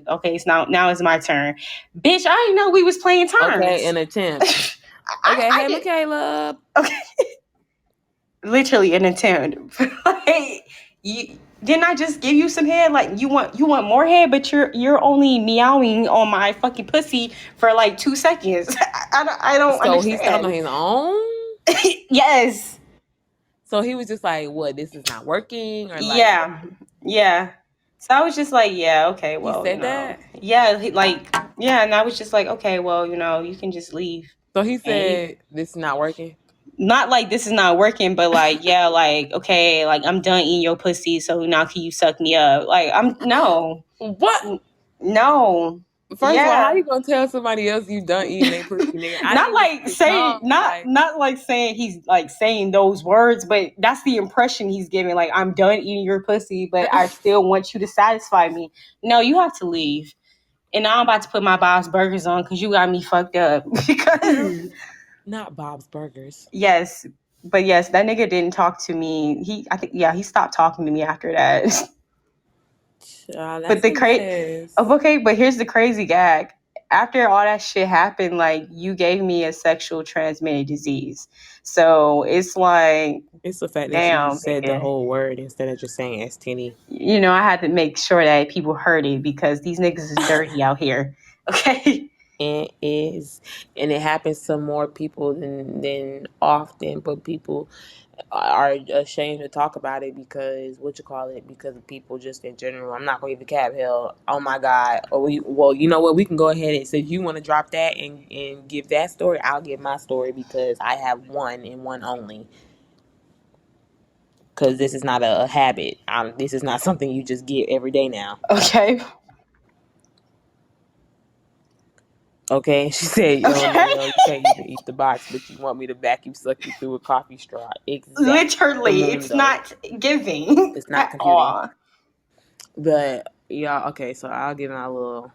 okay, it's now it's my turn. Bitch, I didn't know we was playing Okay, turns. an attempt. Okay, I hey did Michaela. okay, literally an attempt. Like you didn't I just give you some head? Like you want more head, but you're only meowing on my fucking pussy for like 2 seconds. I don't So he stopped on understand. his own. Yes. So he was just like, "What? This is not working," or like, what? Yeah. Yeah. So I was just like, yeah, okay, He well, said that. yeah, yeah, and I was just like, okay, well, you can just leave. So he And said, "This is not working." not like this is not working, but like, yeah, like, okay, like I'm done eating your pussy, so now can you suck me up? Like, no, What? no, First of all, how yeah. you gonna tell somebody else you done eating their pussy, nigga? I Not didn't even like see it saying come. not like saying he's like saying those words, but that's the impression he's giving. Like I'm done eating your pussy, but I still want you to satisfy me. No, you have to leave. And now I'm about to put my Bob's Burgers on because you got me fucked up. Because Not Bob's Burgers. yes, but yes, that nigga didn't talk to me. I think he stopped talking to me after that. But That's the a cra mess. oh, okay, but here's the crazy gag. after all that shit happened, like you gave me a sexual transmitted disease. So it's like, It's the fact that you damn, said the man. whole word instead of just saying STD. You know, I had to make sure that people heard it because these niggas is dirty out here. Okay. It is, and it happens to more people than often, but people are ashamed to talk about it because what you call it, because of people just in general. I'm not gonna even cap. Hell, oh my god. Well, you know what, we can go ahead and since you want to drop that and give that story, I'll give my story because I have one and one only, because this is not a habit. This is not something you just get every day now. Okay. Okay, she said, "Yo, Okay. Danielle, you can't even eat the box, but you want me to vacuum suck you through a coffee straw." Literally, it's Exactamundo. not giving It's not at computing. all. But y'all, okay, so I'll give my little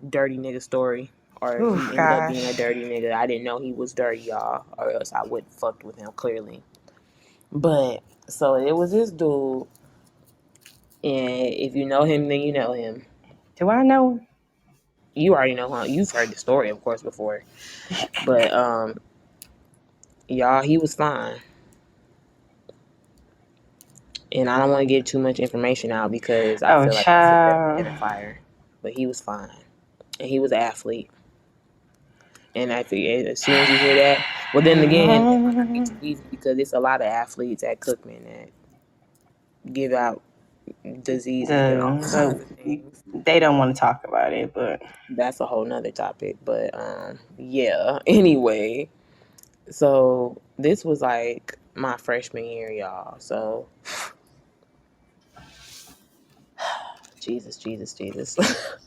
dirty nigga story, or Oh he ended up being a gosh. dirty nigga. I didn't know he was dirty, y'all, or else I wouldn't fucked with him clearly. But so it was this dude, and if you know him, then you know him. Do I know? You already know him. You've heard the story, of course, before. But y'all, he was fine. And I don't want to give too much information out because I Oh, feel like it's a better child. identifier. But he was fine. And he was an athlete. And I think as soon as you hear that, well, then again, it might not be too easy because it's a lot of athletes at Cookman that give out diseases and all kinds of things. They don't want to talk about it, but That's a whole nother topic. But yeah. Anyway, so this was like my freshman year, y'all. So Jesus, Jesus, Jesus.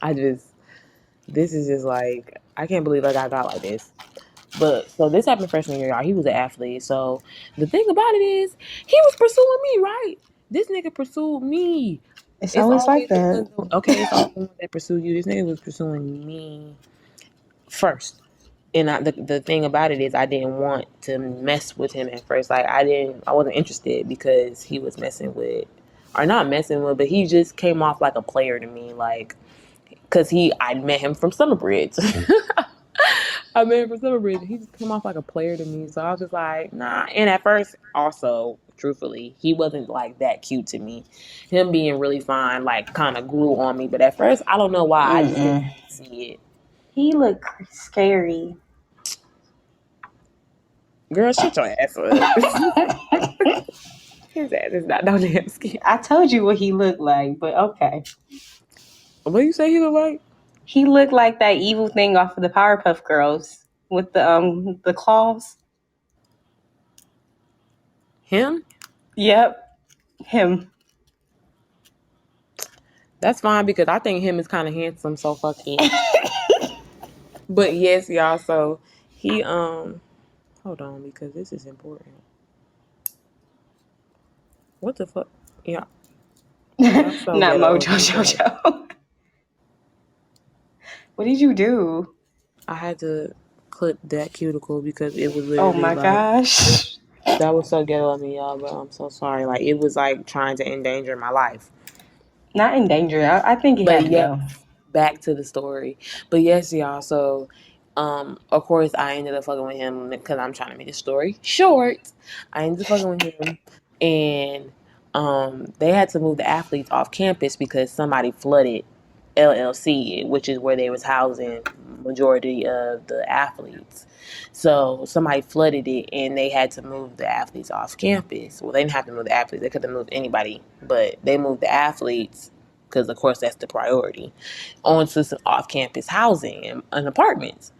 I just this is just like I can't believe I got like this. But so this happened freshman year, y'all. He was an athlete. So the thing about it is, he was pursuing me, right? This nigga pursued me. it's It's always like always the that. ones. Okay, it's always the ones that pursue you. This nigga was pursuing me first. And the thing about it is, I didn't want to mess with him at first. Like I wasn't interested because he was messing with, or not messing with, but he just came off like a player to me. Like, cause I met him from Summerbridge. I met him from Summerbridge. He just came off like a player to me. So I was just like, nah. And at first, also, truthfully, he wasn't like that cute to me. Him being really fine, like, kind of grew on me. But at first, I don't know why. I just didn't Mm-mm. see it. He looked scary. Girl, shut your ass up. His ass is not no damn skin. I told you what he looked like, but okay. What do you say he look like? He looked like that evil thing off of the Powerpuff Girls with the claws. Him? Yep, him. That's fine because I think him is kind of handsome. So fuck it. But yes, y'all. So he hold on because this is important. What the fuck? Yeah. Y'all so Not ghetto. Mojo Okay, but Jojo. What did you do? I had to clip that cuticle because it was Oh literally my like gosh. that was so ghetto of me, y'all. But I'm so sorry. Like it was like trying to endanger my life. Not in danger. I think he But had to yes, go. back to the story. But yes, y'all. So, of course, I ended up fucking with him because I'm trying to make the story short. I ended up fucking with him, and they had to move the athletes off campus because somebody flooded LLC, which is where they was housing majority of the athletes. So somebody flooded it, and they had to move the athletes off campus. Well, they didn't have to move the athletes; they could have moved anybody, but they moved the athletes because, of course, that's the priority onto some off-campus housing and apartments.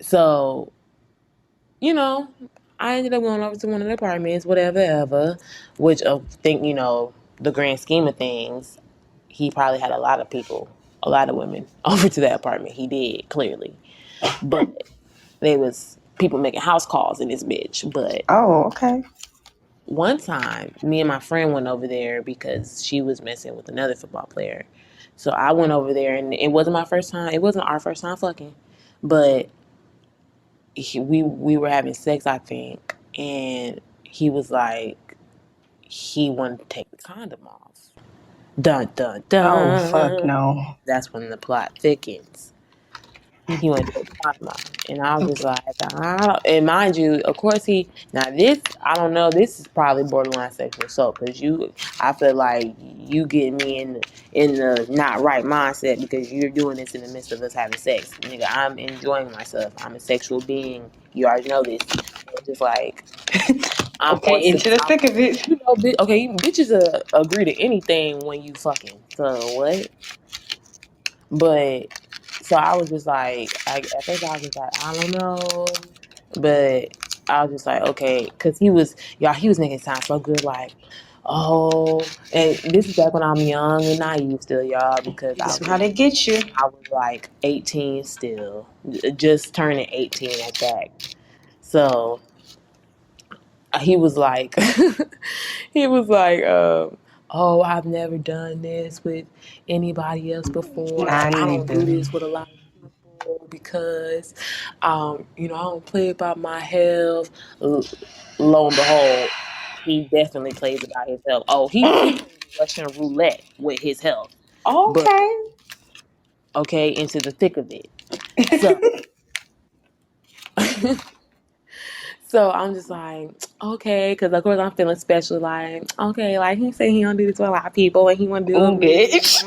So, you know, I ended up going over to one of the apartments, whatever, ever, which I think, the grand scheme of things, he probably had a lot of people, a lot of women over to that apartment. He did, clearly. But there was people making house calls in this bitch. But Oh, okay. one time, me and my friend went over there because she was messing with another football player. So I went over there, and it wasn't my first time. It wasn't our first time fucking, but we were having sex, I think, and he was like he wanted to take the condom off. Dun dun Oh fuck dun. no. That's when the plot thickens. He went to Panama, and I was just Okay. like, I don't, and mind you, of course he. Now this, I don't know. This is probably borderline sexual assault because I feel like you get me in the not right mindset because you're doing this in the midst of us having sex, nigga. I'm enjoying myself. I'm a sexual being. You already know this. So it's just like I'm on, Okay, into the I'm, thick of it. okay, bitches agree to anything when you fucking. So what? But so I was just like, at first I was just like, I don't know, but I was just like, okay, because he was making it sound so good, like, oh, and this is back when I'm young and naive still, y'all, because This is how they get you. I was like 18 still, just turning 18 at that. So he was like, he was like, oh, I've never done this with anybody else before. I I don't neither. do this with a lot of people because, I don't play about my health. Lo and behold, he definitely plays about his health. Oh, he plays Russian roulette with his health, but Okay. okay, into the thick of it. So. So I'm just like, okay, because of course I'm feeling special. Like, okay, like he said he don't do this with a lot of people, and he want to do it Oh, with me. bitch.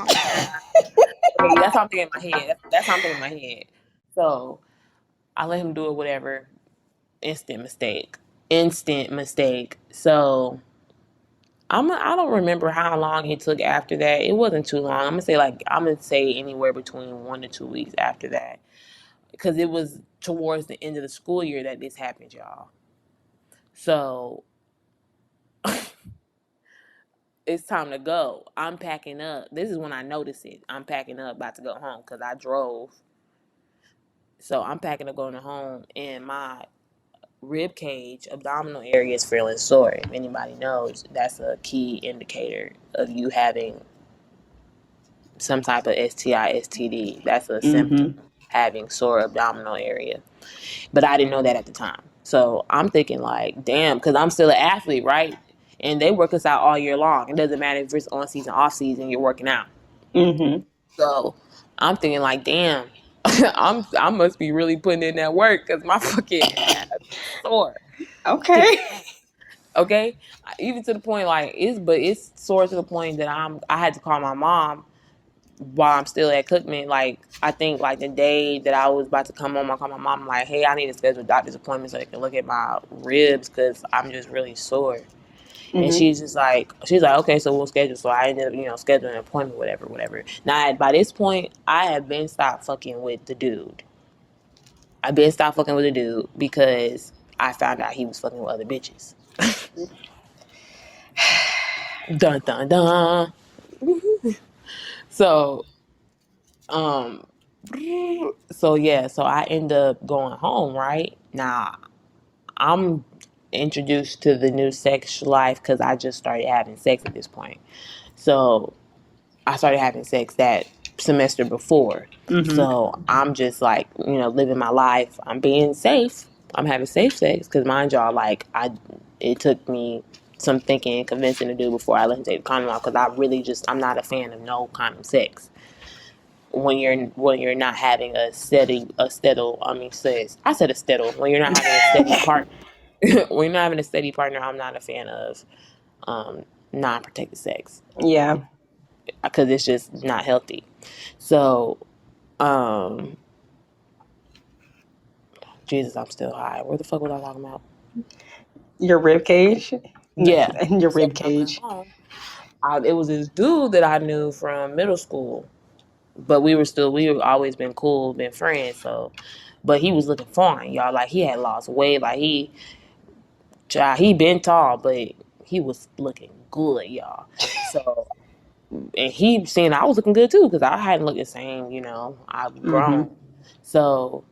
Okay, that's what I'm thinking in my head. That's what I'm thinking in my head. So I let him do it. Whatever. Instant mistake. Instant mistake. So I don't remember how long it took after that. It wasn't too long. I'm gonna say anywhere between 1 to 2 weeks after that, because it was towards the end of the school year that this happened, y'all. So it's time to go. I'm packing up. This is when I notice it. I'm packing up, about to go home because I drove. So I'm packing up, going home, and my rib cage, abdominal area is feeling sore. If anybody knows, that's a key indicator of you having some type of STI, STD. That's a symptom, Mm-hmm. having sore abdominal area. But I didn't know that at the time. So I'm thinking like, damn, because I'm still an athlete, right? And they work us out all year long. It doesn't matter if it's on season, off season, you're working out. Mm-hmm. So I'm thinking like, damn, I must be really putting in that work because my fucking ass is sore to Okay. the max. Okay, even to the point like it's sore to the point that I had to call my mom while I'm still at Cookman. Like I think like the day that I was about to come home, I called my mom like, hey, I need to schedule a doctor's appointment so they can look at my ribs because I'm just really sore. And Mm-hmm. she's like, okay, so we'll schedule. So I ended up, scheduling an appointment, whatever, whatever. Now, by this point, I have been stopped fucking with the dude. I've been stopped fucking with the dude because I found out he was fucking with other bitches. Dun dun dun. So, um, so yeah, so I end up going home. Right now, I'm introduced to the new sex life because I just started having sex at this point. So I started having sex that semester before. Mm-hmm. So I'm just like, living my life. I'm being safe. I'm having safe sex because mind y'all, like it took me some thinking and convincing to do before I let him take the condom off because I'm not a fan of no condom sex. When you're not having I said a steady, when you're not having a steady partner. When you're not having a steady partner, I'm not a fan of um, non-protected sex Yeah. because it's just not healthy. So, um, Jesus, I'm still high. Where the fuck was I talking about? Your rib cage. Yeah. Your So rib when I went cage. home, it was this dude that I knew from middle school, but we were always been cool, been friends. So, but he was looking fine, y'all. Like he had lost weight. Like he been tall, but he was looking good, y'all. So, and he seen I was looking good too because I hadn't looked the same. I've Mm-hmm. grown. So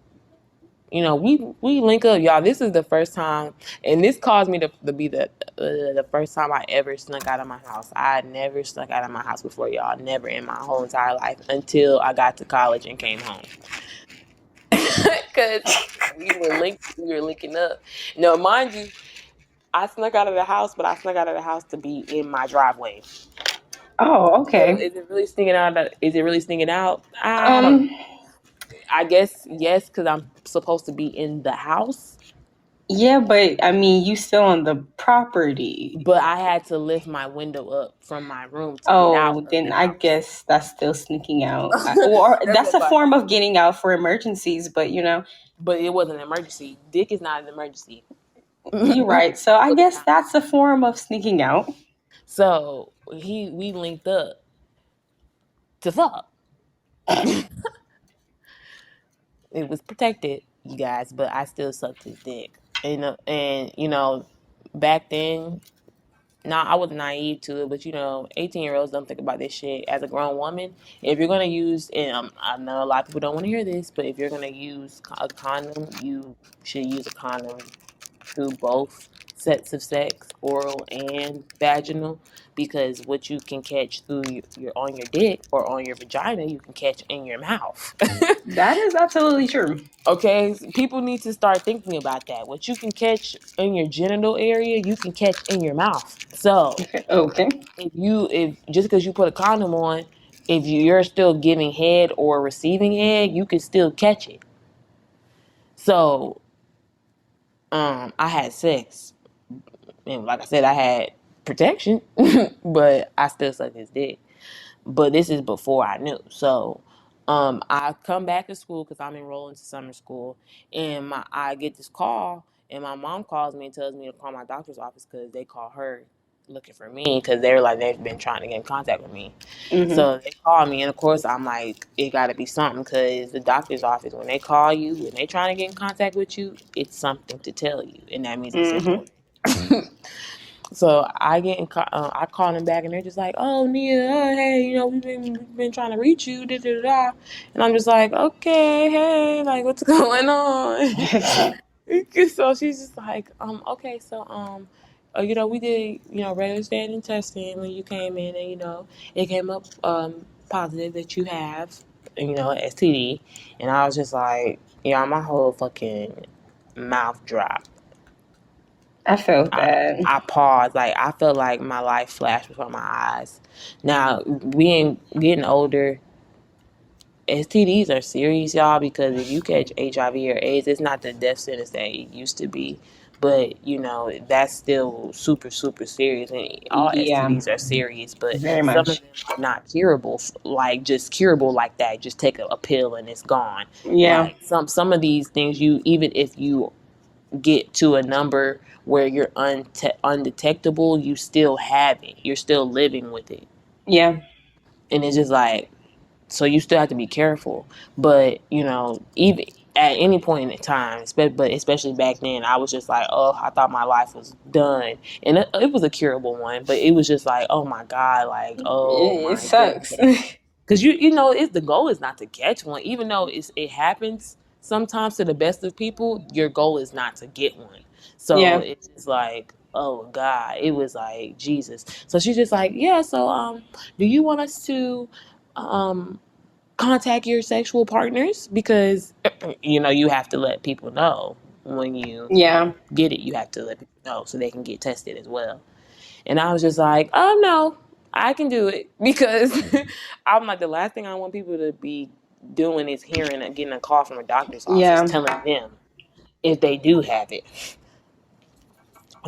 we link up, y'all. This is the first time, and this caused me to be the first time I ever snuck out of my house. I had never snuck out of my house before, y'all. Never in my whole entire life until I got to college and came home. Cause we were linking up. Now, mind you, I snuck out of the house, but I snuck out of the house to be in my driveway. Oh, So okay. is it really sneaking out? Is it really sneaking out? I don't know. Um, I guess yes, because I'm supposed to be in the house, Yeah, but I mean, you still on the property. but I had to lift my window up from my room to get out Oh, of the then I house. guess that's still sneaking out. Or That's that's what a my, form of getting out for emergencies, but but it wasn't an emergency. Dick is not an emergency. you're right. So I guess that's a form of sneaking out. So we linked up to fuck. It was protected, you guys, but I still sucked his dick. And back then, now I was naive to it, but 18-year-olds don't think about this shit. As a grown woman, if you're gonna use, and I know a lot of people don't want to hear this, but if you're gonna use a condom, you should use a condom through both sets of sex, oral and vaginal, because what you can catch through your on your dick or on your vagina, you can catch in your mouth. That is absolutely true. Okay, people need to start thinking about that. What you can catch in your genital area, you can catch in your mouth. So Okay. if just because you put a condom on, if you're still giving head or receiving head, you can still catch it. So I had sex, and like I said, I had protection, but I still sucked his dick. But this is before I knew. So I come back to school because I'm enrolling to summer school, and I get this call, and my mom calls me and tells me to call my doctor's office because they call her looking for me because they're like they've been trying to get in contact with me. Mm-hmm. So they call me, and of course I'm like, it got to be something because the doctor's office, when they call you, when they trying to get in contact with you, it's something to tell you, and that means it's Mm-hmm. important. So I call them back, and they're just like, "Oh, Nia, hey, we've been trying to reach you, da da da," and I'm just like, "Okay, hey, like what's going on?" So she's just like, okay, so we did regular standing testing when you came in, and it came up positive that you have STD, and I was just like, yeah, my whole fucking mouth dropped. I felt I that. I paused. Like I felt like my life flashed before my eyes. Now, being getting older, STDs are serious, y'all, because if you catch HIV or AIDS, it's not the death sentence that it used to be. But that's still super, super serious, and all Yeah, STDs are serious. But very some of much. them are not curable, like just curable like that. Just take a pill and it's gone. Yeah, Like some of these things, you even if you get to a number where you're undetectable, you still have it. You're still living with it. yeah, And it's just like, so you still have to be careful. But, even at any point in time, but especially back then, I was just like, oh, I thought my life was done. And it was a curable one, but it was just like, oh my God, like, oh it my sucks. goodness. Because it's the goal is not to catch one, even though it happens sometimes to the best of people. Your goal is not to get one. So Yeah, it's just like, oh God, it was like Jesus. So she's just like, yeah. So do you want us to um contact your sexual partners because you have to let people know when you yeah, get it. You have to let people know so they can get tested as well. And I was just like, oh no, I can do it because I'm like, the last thing I want people to be doing is hearing and getting a call from a doctor's office yeah, telling them if they do have it.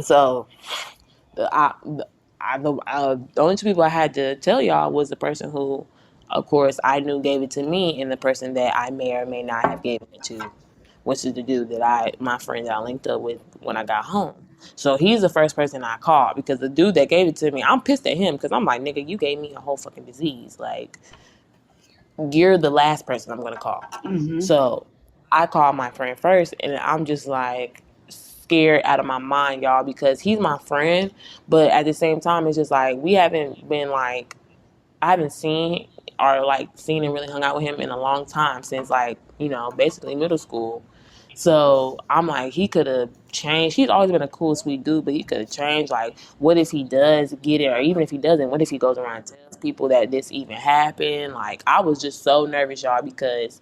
So the only two people I had to tell y'all was the person who, of course, I knew gave it to me, and the person that I may or may not have given it to, which is the dude my friend that I linked up with when I got home. So he's the first person I called because the dude that gave it to me, I'm pissed at him because I'm like, nigga, you gave me a whole fucking disease. Like, you're the last person I'm gonna call. hmm So I called my friend first, and I'm just like scared out of my mind, y'all, because he's my friend, but at the same time, it's just like we haven't been like I haven't seen and really hung out with him in a long time since basically middle school. So I'm like, he could have changed. He's always been a cool, sweet dude, but he could have changed. Like, what if he does get it, or even if he doesn't? What if he goes around and tells people that this even happened? Like, I was just so nervous, y'all, because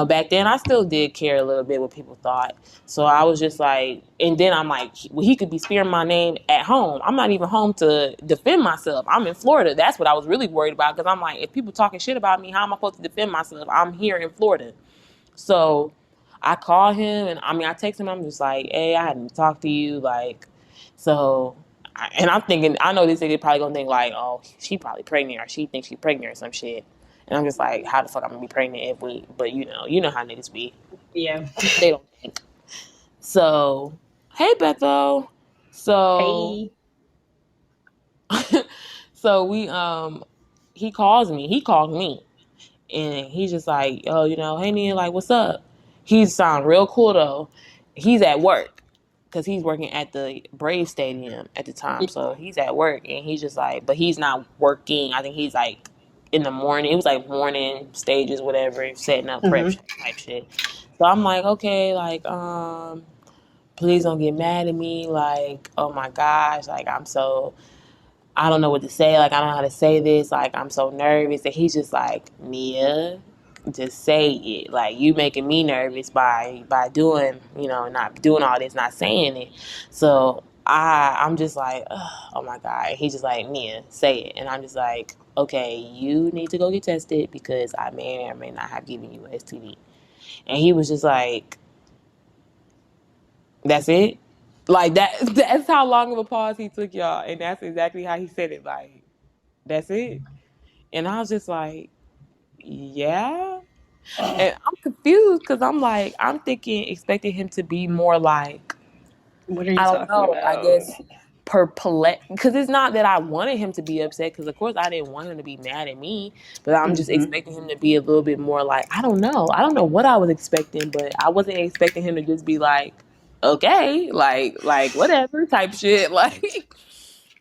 back then I still did care a little bit what people thought. So I was just like, and then I'm like, well, he could be spearing my name at home. I'm not even home to defend myself. I'm in Florida. That's what I was really worried about because I'm like, if people talking shit about me, how am I supposed to defend myself? I'm here in Florida. So I call him, and I mean, I text him. I'm just like, hey, I hadn't talked to you, like, so. And I'm thinking, I know this nigga probably gonna think like, oh, she probably pregnant, or she thinks she's pregnant or some shit. And I'm just like, how the fuck I'm gonna be pregnant if we? But you know how niggas be. Yeah. They don't think. So, hey, Betho. So, Hey. so he calls me. He called me, and he's just like, oh, you know, hey, Nia, like, what's up? He sound real cool though. He's at work because he's working at the Brave Stadium at the time, so he's at work, and he's just like, but he's not working. I think he's like in the morning. It was like morning stages, whatever, setting up prep Mm-hmm. type shit. So I'm like, okay, like, please don't get mad at me. Like, oh my gosh, like I'm so I don't know what to say. Like, I don't know how to say this. Like, I'm so nervous. And he's just like, Nia, just say it. Like, you making me nervous by doing, you know, not doing all this, not saying it. So I'm just like, oh my God. And he's just like, Nia, say it. And I'm just like, okay, you need to go get tested because I may or may not have given you a STD. And he was just like, that's it. Like that. That's how long of a pause he took, y'all, and that's exactly how he said it. Like, that's it. And I was just like, yeah. And I'm confused because I'm like, I'm thinking, expecting him to be more like, What are you I don't talking know, I about? guess perplexed. Because it's not that I wanted him to be upset, because of course I didn't want him to be mad at me, but I'm just Mm-hmm. expecting him to be a little bit more like, I don't know. I don't know what I was expecting, but I wasn't expecting him to just be like, okay, like whatever type shit. Like,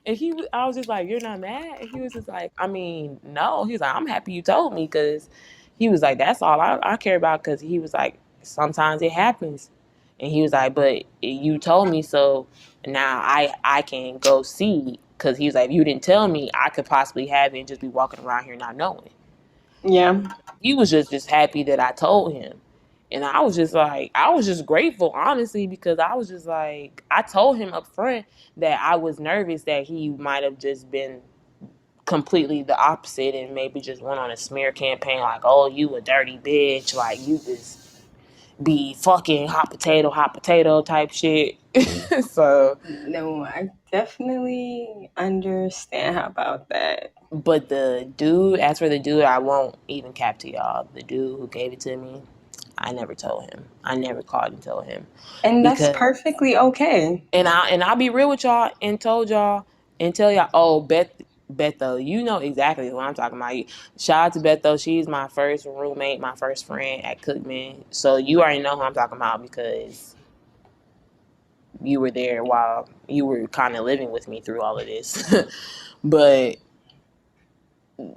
and I was just like, "You're not mad?" And he was just like, "I mean, no." He was like, "I'm happy you told me," because he was like, "That's all I care about." Because he was like, "Sometimes it happens," and he was like, "But you told me, so now I can go see." Because he was like, "If you didn't tell me, I could possibly have it and just be walking around here not knowing." Yeah. He was just happy that I told him. And I was just like, I was just grateful, honestly, because I was just like, I told him up front that I was nervous that he might have just been completely the opposite and maybe just went on a smear campaign like, oh, you a dirty bitch, like you just be fucking hot potato type shit. So, No, I definitely understand about that. but the dude, as for the dude, I won't even cap to y'all. The dude who gave it to me, I never told him. I never called and told him And that's because, perfectly okay. I'll be real with y'all and told y'all and tell y'all. Oh, Betho, you know exactly what I'm talking about. Shout out to Betho. She's my first roommate, my first friend at Cookman. So you already know who I'm talking about because you were there while you were kind of living with me through all of this. But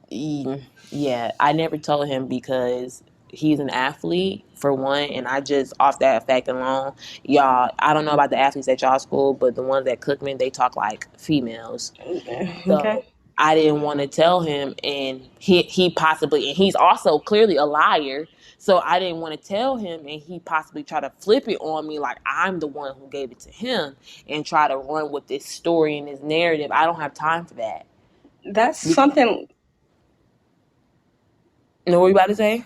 yeah, I never told him because he's an athlete for one, and I just off that fact alone, y'all. I don't know about the athletes at y'all school, but the ones at Cookman, they talk like females. Okay. So I didn't want to tell him, and he possibly, and he's also clearly a liar. So I didn't want to tell him, and he possibly try to flip it on me like I'm the one who gave it to him, and try to run with this story and this narrative. I don't have time for that. That's Because, something. you know what you about to say?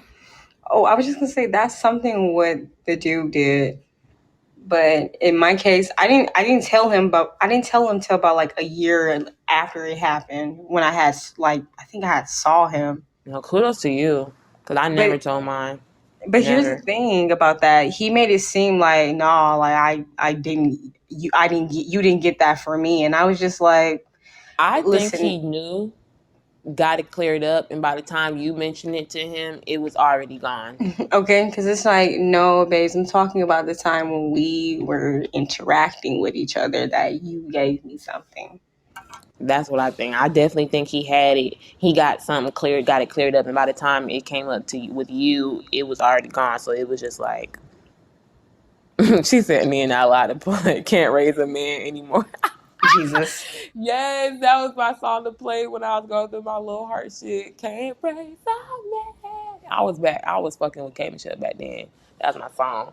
Oh, I was just gonna say that's something what the dude did. But in my case, I didn't tell him, but I didn't tell him till about like a year after it happened when I had like I think I had saw him. No, kudos to you, because I never But told mine. here's the Never. thing about that. He made it seem like nah, like I didn't get you didn't get that for me, and I was just like, I think listen, he knew, got it cleared up, and by the time you mentioned it to him, it was already gone. okay, because it's like no, babes. I'm talking about the time when we were interacting with each other that you gave me something. That's what I think. I definitely think he had it. He got something cleared, got it cleared up, and by the time it came up to with you, it was already gone. So it was just like she said, "Me and not allowed to play. Can't raise a man anymore." Jesus. Yes, that was my song to play when I was going through my little heart shit. Can't raise a man. I was back. I was fucking with K Michelle back then. That was my song.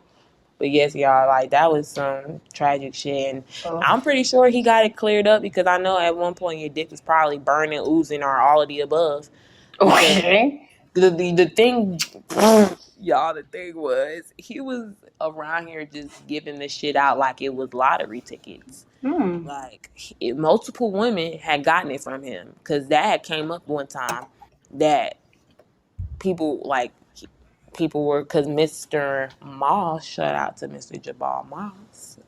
But yes, y'all, like that was some tragic shit, and Oh, I'm pretty sure he got it cleared up because I know at one point your dick was probably burning, oozing, or all of the above. Because okay. the thing, Y'all, the thing was, he was around here just giving the shit out like it was lottery tickets. Hmm. Like multiple women had gotten it from him because that had came up one time that people like people were because Mr. Moss, shout out to Mr. Jabal Moss,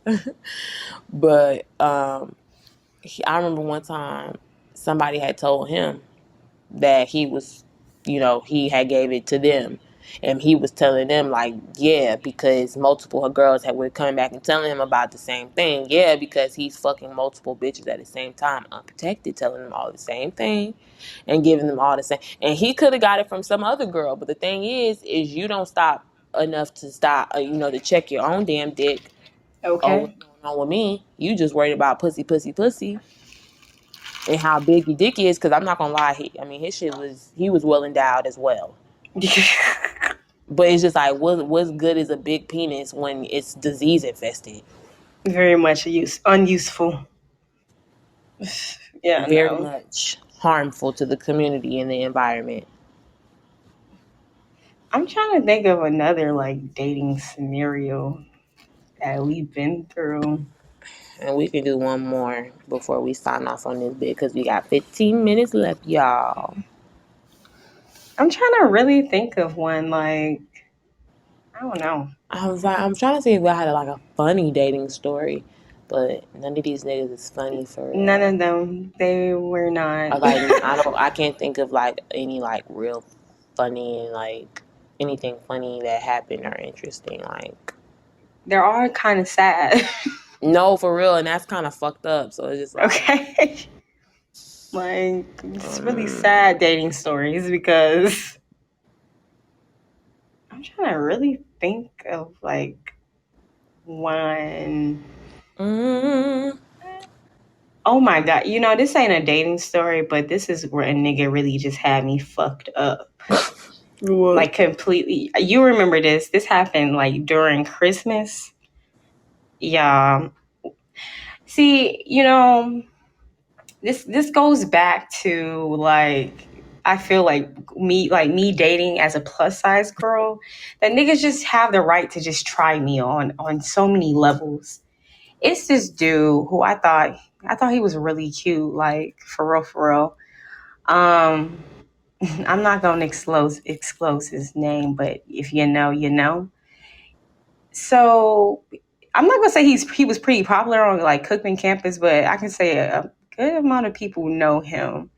but I remember one time somebody had told him that he was, he had gave it to them. And he was telling them like, yeah, because multiple girls had were coming back and telling him about the same thing. Yeah, because he's fucking multiple bitches at the same time, unprotected, telling them all the same thing and giving them all the same. And he could have got it from some other girl, but the thing is you don't stop enough to stop, to check your own damn dick. Oh, Okay. what's going on with me? You just worried about pussy, pussy, pussy and how big your dick is. Because I'm not gonna lie, his shit was he was well endowed as well. But it's just like, what's good is a big penis when it's disease infested? Very much unuseful. Yeah, Very no. much harmful to the community and the environment. I'm trying to think of another like dating scenario that we've been through. And we can do one more before we sign off on this bit because we got 15 minutes left, y'all. I'm trying to really think of one like I don't know. I'm trying to see if I had like a funny dating story, but none of these niggas is funny for None real. of them. They were not. I can't think of like any like real funny like anything funny that happened or interesting. Like They're all kind of sad. no, for real, and that's kind of fucked up. So it's just like, Okay. Like it's really um, sad dating stories because I'm trying to really think of like one. mm, Oh my god, this ain't a dating story, but this is where a nigga really just had me fucked up. what? Like completely. You remember this? This happened like during Christmas. Yeah. See, this goes back to like I feel like me dating as a plus size girl, that niggas just have the right to just try me on so many levels. It's this dude who I thought he was really cute, like for real. Um I'm not gonna disclose his name, but if you know, you know. So I'm not gonna say he was pretty popular on like Cookman campus, but I can say a good amount of people know him,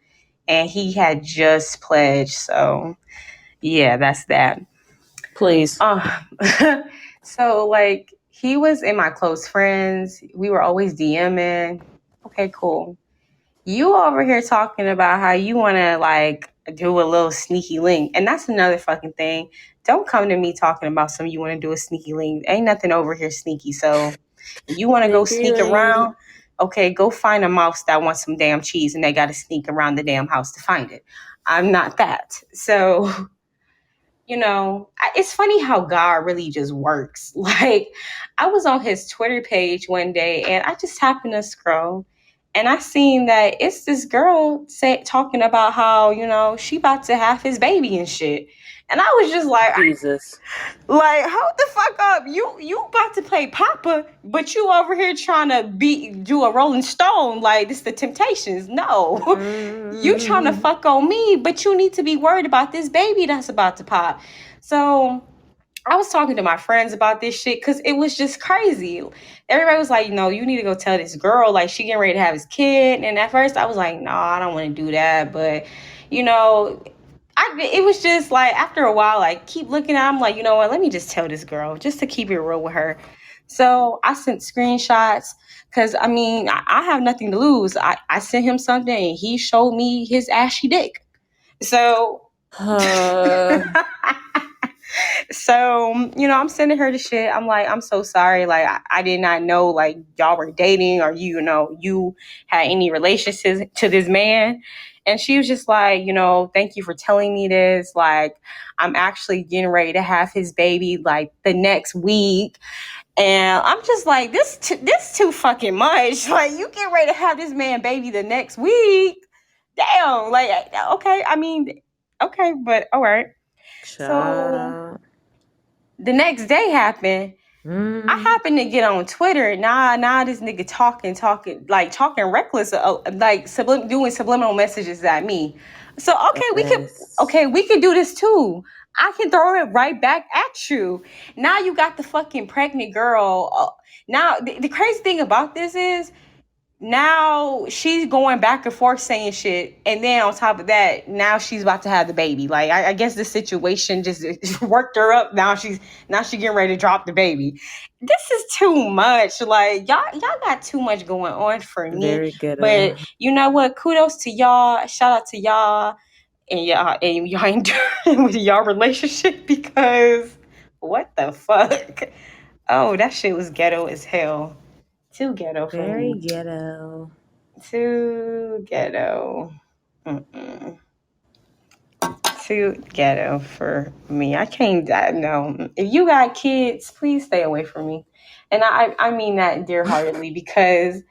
and he had just pledged. So yeah, that's that. Please, Uh, so like he was in my close friends. We were always DMing. Okay, cool. You over here talking about how you want to like do a little sneaky link, and that's another fucking thing. Don't come to me talking about some you want to do a sneaky link. Ain't nothing over here sneaky. So you want to go sneaky sneak link. around? Okay, go find a mouse that wants some damn cheese, and they got to sneak around the damn house to find it. I'm not that. So it's funny how God really just works. Like, I was on his Twitter page one day and I just happened to scroll and I seen that it's this girl talking about how, she about to have his baby and shit. And I was just Jesus. like, hold the fuck up. You about to play Papa, but you over here trying to do a Rolling Stone like this the Temptations. No. You trying to Mm, fuck on me, but you need to be worried about this baby that's about to pop. So I was talking to my friends about this shit because it was just crazy. Everybody was like, you need to go tell this girl, like, she getting ready to have his kid. And at first I was like, no, I don't want to do that. But, you know, it was just like, after a while, like, keep looking at him, like, you know what, let me just tell this girl just to keep it real with her. So I sent screenshots because, I have nothing to lose. I sent him something and he showed me his ashy dick. So uh, So, I'm sending her the shit. I'm like, I'm so sorry. Like, I did not know, like, y'all were dating or, you had any relationships to this man. And she was just like, thank you for telling me this. Like, I'm actually getting ready to have his baby, like, the next week. And I'm just like, this too fucking much. Like, you get ready to have this man baby the next week. Damn. Like, okay. Okay. But all right. So child. the next day happened. I Mm, happened to get on Twitter. Nah, this nigga talking reckless, doing subliminal messages at me. So yes. we can do this too. I can throw it right back at you. Now you got the fucking pregnant girl. Now the crazy thing about this is now she's going back and forth saying shit, and then on top of that, now she's about to have the baby. Like I guess the situation just worked her up. Now she getting ready to drop the baby. This is too much. Like y'all got too much going on for me. Very ghetto. But you know what? Kudos to y'all. Shout out to y'all and y'all enduring with y'all relationship because what the fuck? Oh, that shit was ghetto as hell. Too ghetto for Very me. ghetto. Too ghetto. Mm-mm. Too ghetto for me. I can't. No. If you got kids, please stay away from me. And I mean that dear heartedly because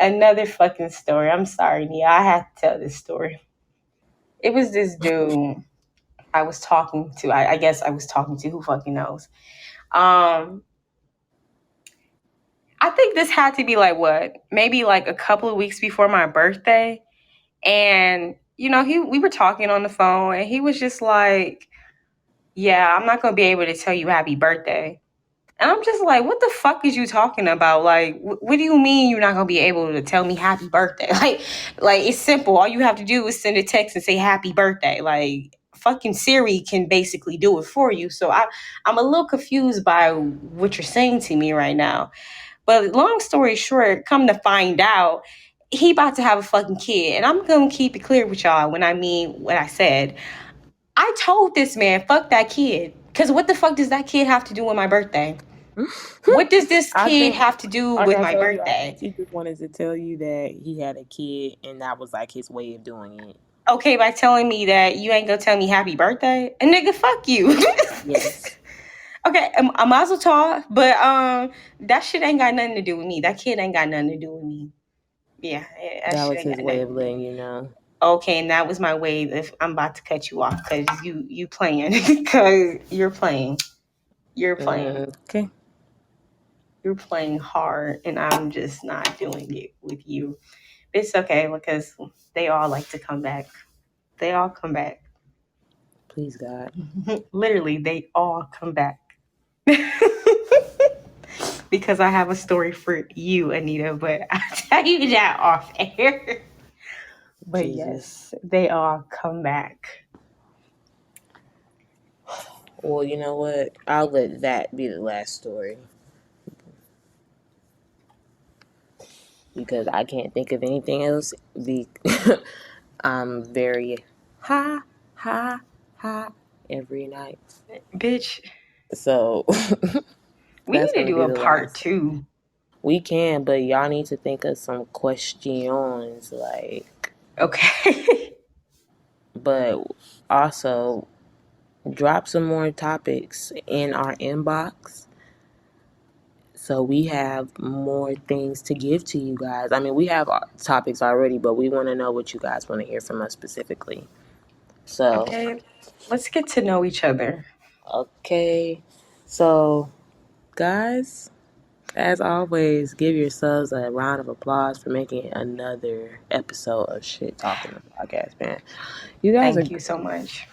another fucking story. I'm sorry, Nia. I have to tell this story. It was this dude I was talking to. I guess I was talking to. Who fucking knows? Um, I think this had to be like what? Maybe like a couple of weeks before my birthday. And we were talking on the phone, and he was just like, "Yeah, I'm not gonna be able to tell you happy birthday." And I'm just like, "What the fuck is you talking about? Like, what do you mean you're not gonna be able to tell me happy birthday? Like it's simple. All you have to do is send a text and say happy birthday. Like, fucking Siri can basically do it for you. So I'm a little confused by what you're saying to me right now." But long story short, come to find out, he about to have a fucking kid. And I'm gonna keep it clear with y'all when I mean what I said. I told this man, fuck that kid. Cause what the fuck does that kid have to do with my birthday? What does this I kid think, have to do like with I my told you, I think birthday? he just wanted to tell you that he had a kid and that was like his way of doing it. Okay, by telling me that you ain't gonna tell me happy birthday? And nigga, fuck you. Yes. Okay, a mazel tov, but that shit ain't got nothing to do with me. That kid ain't got nothing to do with me. Yeah, that That shit was ain't his got way nothing of to do. letting you know. Okay, and that was my way. If I'm about to cut you off because you playing because you're playing, Okay. you're playing hard, and I'm just not doing it with you. It's okay because they all like to come back. They all come back. Please, God. Literally, they all come back. Because I have a story for you, Anita, but I'll tell you that off air. But Jesus. yes, they all come back. Well, you know what? I'll let that be the last story because I can't think of anything else. I'm very ha, ha, ha every night. Bitch, So we that's need to going to do be a the part last. two. We can, but y'all need to think of some questions, like, Okay. but also drop some more topics in our inbox so we have more things to give to you guys. I mean, we have our topics already, but we want to know what you guys want to hear from us specifically. So, Okay. Let's get to know each other. okay. So, guys, as always, give yourselves a round of applause for making another episode of Shit Talking the podcast, man. You guys are Thank you so much.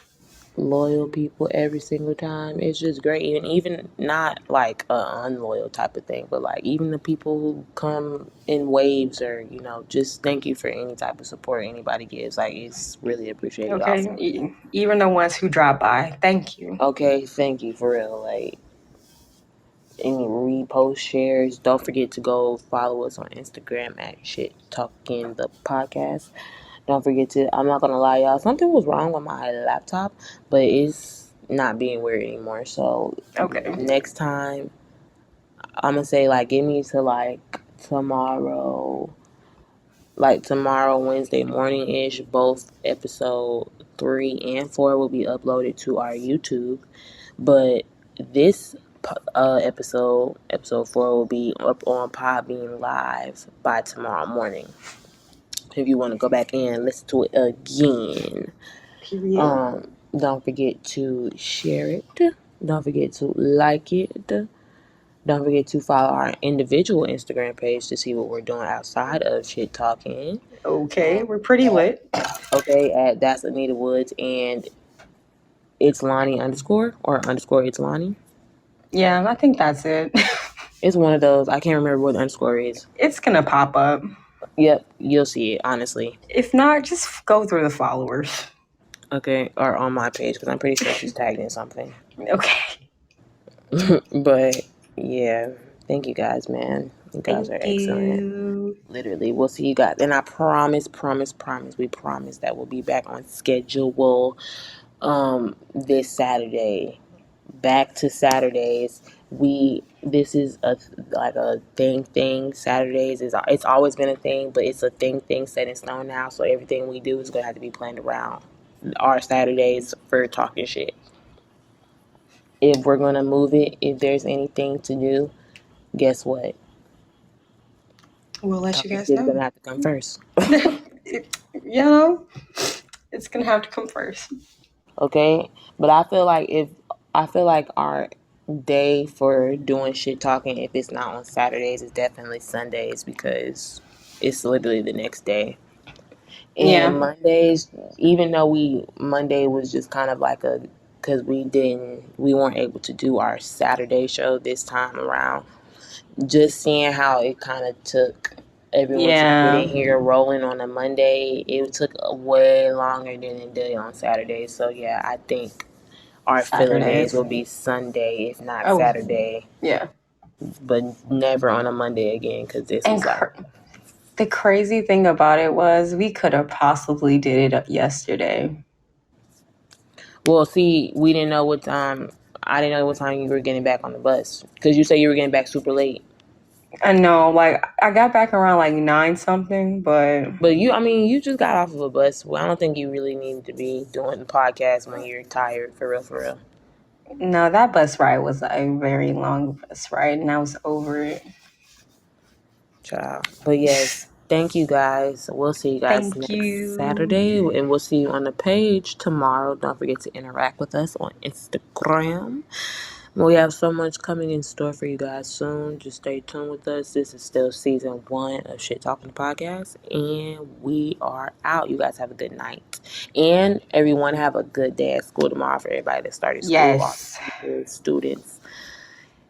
loyal people every single time. It's just great. Even not like a unloyal type of thing, but like even the people who come in waves or just thank you for any type of support anybody gives. Like it's really appreciated. Okay. Awesome. Even the ones who drop by. Thank you. Okay, thank you for real. Like any repost shares. Don't forget to go follow us on Instagram at Shit Talking the Podcast. Don't forget to. I'm not gonna lie, y'all. Something was wrong with my laptop, but it's not being weird anymore. So Okay. next time, I'm gonna say like give me to like tomorrow, Wednesday morning ish. Both episode 3 and 4 will be uploaded to our YouTube, but this episode 4 will be up on Podbean Live by tomorrow morning. If you want to go back and listen to it again. Period. Don't forget to share it. Don't forget to like it. Don't forget to follow our individual Instagram page to see what we're doing outside of Shit Talking. Okay, we're pretty lit. Okay, at That's Anita Woods and it's Lonnie underscore or underscore it's Lonnie. Yeah, I think that's it. It's one of those. I can't remember what the underscore is. It's gonna pop up. Yep, you'll see it, honestly. If not, just go through the followers. Okay, or on my page because I'm pretty sure she's tagged in something. Okay. But yeah, thank you guys, man. You guys Thank are excellent. you. Literally, we'll see you guys. And I promise, we promise that we'll be back on schedule this Saturday. Back to Saturdays. This is a thing. Saturdays is it's always been a thing, but it's a thing set in stone now. So everything we do is gonna have to be planned around our Saturdays for talking shit. If we're gonna move it, if there's anything to do, guess what? We'll let you Talking guys shit is know. gonna have to come first. You know, it's gonna have to come first. Okay, but I feel like our day for doing shit talking, if it's not on Saturdays, is definitely Sundays because it's literally the next day. Yeah. And Mondays, even though Monday was just kind of like a because we weren't able to do our Saturday show this time around. Just seeing how it kind of took everyone to get Yeah. in here rolling on a Monday, it took way longer than it did on Saturday. So yeah, I think our filler days Saturdays. will be Sunday, if not Oh, Saturday, yeah. but never on a Monday again because this And was like, the crazy thing about it was we could have possibly did it yesterday. well, see, we didn't know what time. I didn't know what time you were getting back on the bus because you said you were getting back super late. I know, like I got back around like 9 something, but But I mean, you just got off of a bus. Well, I don't think you really need to be doing the podcast when you're tired, for real, for real. no, that bus ride was a very long bus ride, and I was over it. Child. But yes, thank you guys. We'll see you guys Thank next you. Saturday, and we'll see you on the page tomorrow. Don't forget to interact with us on Instagram. We have so much coming in store for you guys soon. Just stay tuned with us. This is still season 1 of Shit Talking Podcast, and we are out. You guys have a good night, and everyone have a good day at school tomorrow. For everybody that started school, all Yes. the teachers, students,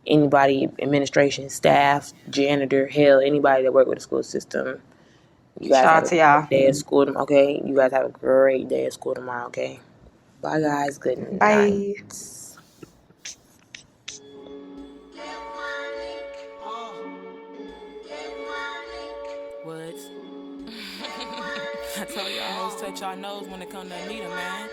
anybody, administration, staff, janitor, hell, anybody that work with the school system. You guys Shout have out a to great y'all. day at school, okay? You guys have a great day at school tomorrow, okay? Bye, guys. Good night. Bye. Woods. I told y'all hoes touch y'all nose when it come to Anita, man.